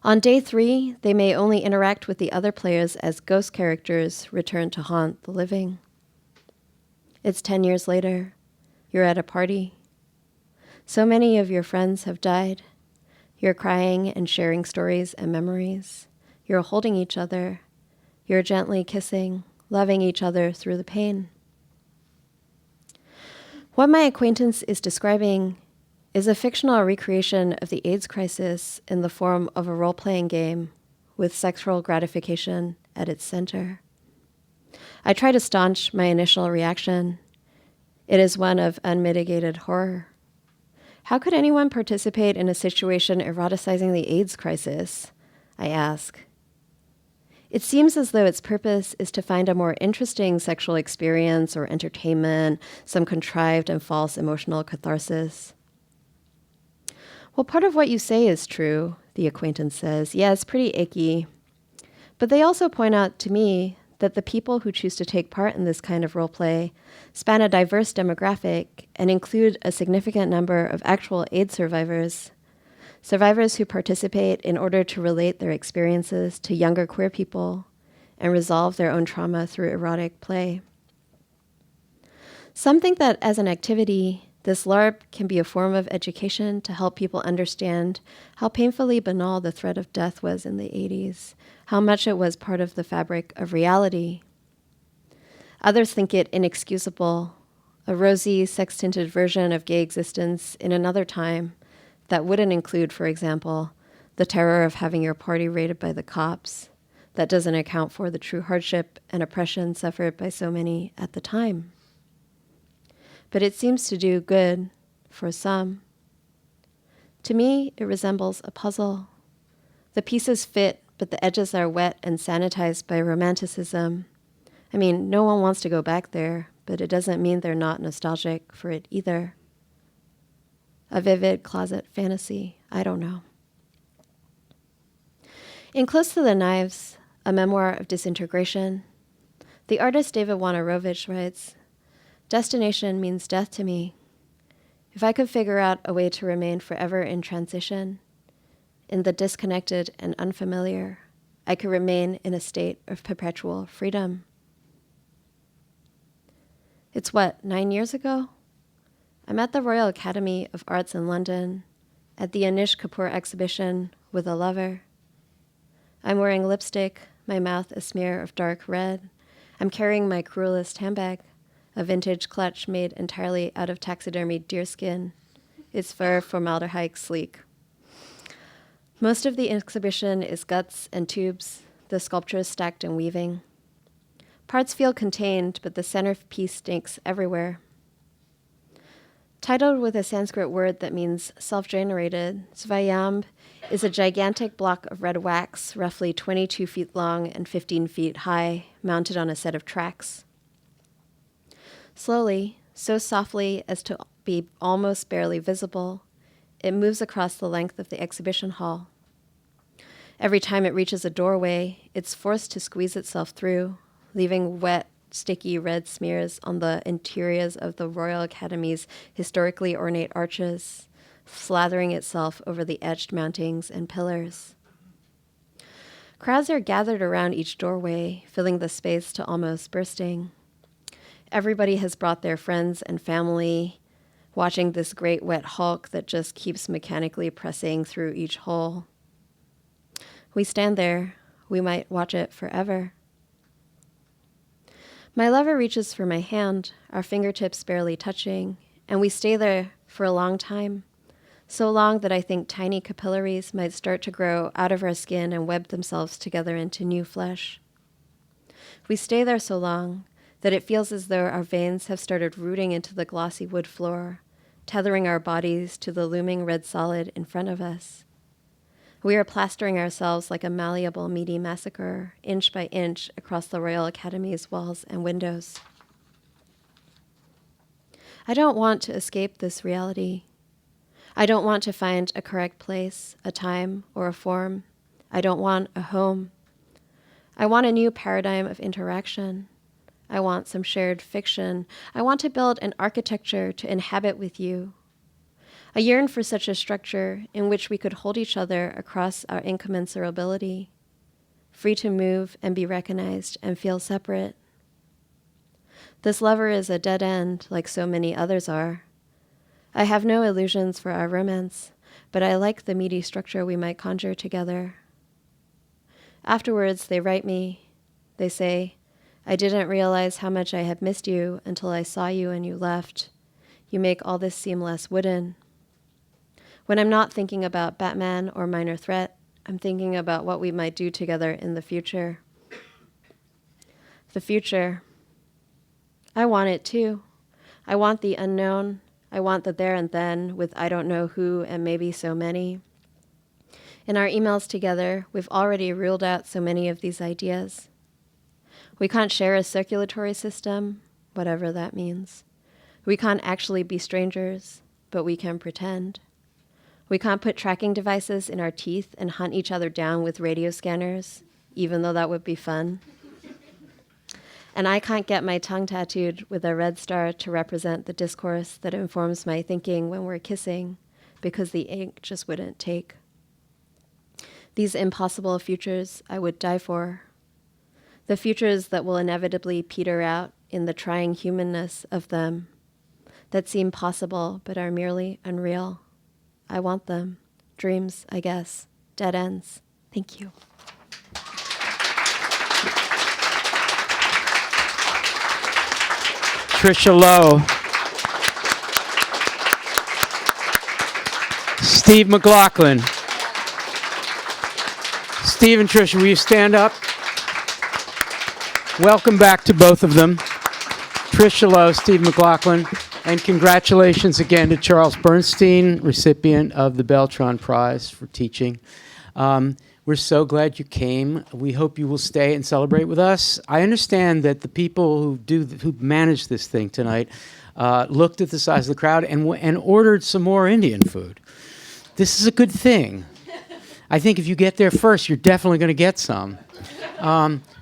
On day three, they may only interact with the other players as ghost characters return to haunt the living. It's 10 years later. You're at a party. So many of your friends have died. You're crying and sharing stories and memories. You're holding each other. You're gently kissing, loving each other through the pain. What my acquaintance is describing is a fictional recreation of the AIDS crisis in the form of a role-playing game with sexual gratification at its center. I try to staunch my initial reaction. It is one of unmitigated horror. How could anyone participate in a situation eroticizing the AIDS crisis? I ask. It seems as though its purpose is to find a more interesting sexual experience or entertainment, some contrived and false emotional catharsis. Well, part of what you say is true, the acquaintance says. Yeah, it's pretty icky. But they also point out to me that the people who choose to take part in this kind of role play span a diverse demographic and include a significant number of actual AIDS survivors who participate in order to relate their experiences to younger queer people and resolve their own trauma through erotic play. Some think that as an activity, this LARP can be a form of education to help people understand how painfully banal the threat of death was in the 80s, how much it was part of the fabric of reality. Others think it inexcusable, a rosy, sex-tinted version of gay existence in another time that wouldn't include, for example, the terror of having your party raided by the cops, that doesn't account for the true hardship and oppression suffered by so many at the time. But it seems to do good for some. To me, it resembles a puzzle. The pieces fit, but the edges are wet and sanitized by romanticism. I mean, no one wants to go back there, but it doesn't mean they're not nostalgic for it either. A vivid closet fantasy, I don't know. In Close to the Knives, a memoir of disintegration, the artist David Wojnarowicz writes, "Destination means death to me. If I could figure out a way to remain forever in transition, in the disconnected and unfamiliar, I could remain in a state of perpetual freedom." It's 9 years ago? I'm at the Royal Academy of Arts in London, at the Anish Kapoor exhibition with a lover. I'm wearing lipstick, my mouth a smear of dark red. I'm carrying my cruelest handbag, a vintage clutch made entirely out of taxidermied deerskin, its fur formaldehyde sleek. Most of the exhibition is guts and tubes, the sculptures stacked and weaving. Parts feel contained, but the centerpiece stinks everywhere. Titled with a Sanskrit word that means self-generated, Svayamb is a gigantic block of red wax, roughly 22 feet long and 15 feet high, mounted on a set of tracks. Slowly, so softly as to be almost barely visible, it moves across the length of the exhibition hall. Every time it reaches a doorway, it's forced to squeeze itself through, leaving wet, sticky red smears on the interiors of the Royal Academy's historically ornate arches, slathering itself over the etched mountings and pillars. Crowds are gathered around each doorway, filling the space to almost bursting. Everybody has brought their friends and family, watching this great wet hulk that just keeps mechanically pressing through each hole. We stand there. We might watch it forever. My lover reaches for my hand, our fingertips barely touching, and we stay there for a long time, so long that I think tiny capillaries might start to grow out of our skin and web themselves together into new flesh. We stay there so long that it feels as though our veins have started rooting into the glossy wood floor, tethering our bodies to the looming red solid in front of us. We are plastering ourselves like a malleable, meaty massacre, inch by inch, across the Royal Academy's walls and windows. I don't want to escape this reality. I don't want to find a correct place, a time, or a form. I don't want a home. I want a new paradigm of interaction. I want some shared fiction. I want to build an architecture to inhabit with you. I yearn for such a structure in which we could hold each other across our incommensurability, free to move and be recognized and feel separate. This lover is a dead end, like so many others are. I have no illusions for our romance, but I like the meaty structure we might conjure together. Afterwards, they write me. They say, I didn't realize how much I had missed you until I saw you and you left. You make all this seem less wooden. When I'm not thinking about Batman or Minor Threat, I'm thinking about what we might do together in the future. The future. I want it too. I want the unknown. I want the there and then with I don't know who and maybe so many. In our emails together, we've already ruled out so many of these ideas. We can't share a circulatory system, whatever that means. We can't actually be strangers, but we can pretend. We can't put tracking devices in our teeth and hunt each other down with radio scanners, even though that would be fun. And I can't get my tongue tattooed with a red star to represent the discourse that informs my thinking when we're kissing, because the ink just wouldn't take. These impossible futures I would die for. The futures that will inevitably peter out in the trying humanness of them, that seem possible but are merely unreal. I want them. Dreams, I guess. Dead ends. Thank you. Tricia Low. Steve McLaughlin. Steve and Tricia, will you stand up? Welcome back to both of them. Trisha Low, Steve McLaughlin, and congratulations again to Charles Bernstein, recipient of the Beltran Prize for teaching. We're so glad you came. We hope you will stay and celebrate with us. I understand that the people who managed this thing tonight looked at the size of the crowd and ordered some more Indian food. This is a good thing. I think if you get there first, you're definitely going to get some.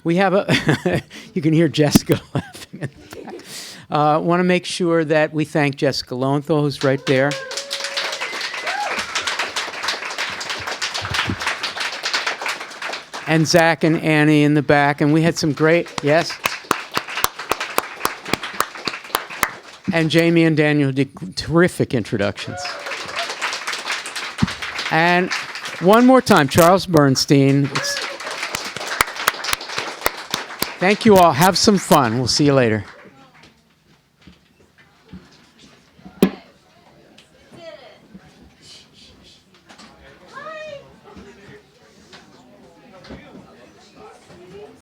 We have a, you can hear Jessica laughing in the back. Want to make sure that we thank Jessica Lowenthal, who's right there. And Zach and Annie in the back. And we had some great, yes? And Jamie and Daniel did terrific introductions. And one more time, Charles Bernstein. Thank you all. Have some fun. We'll see you later.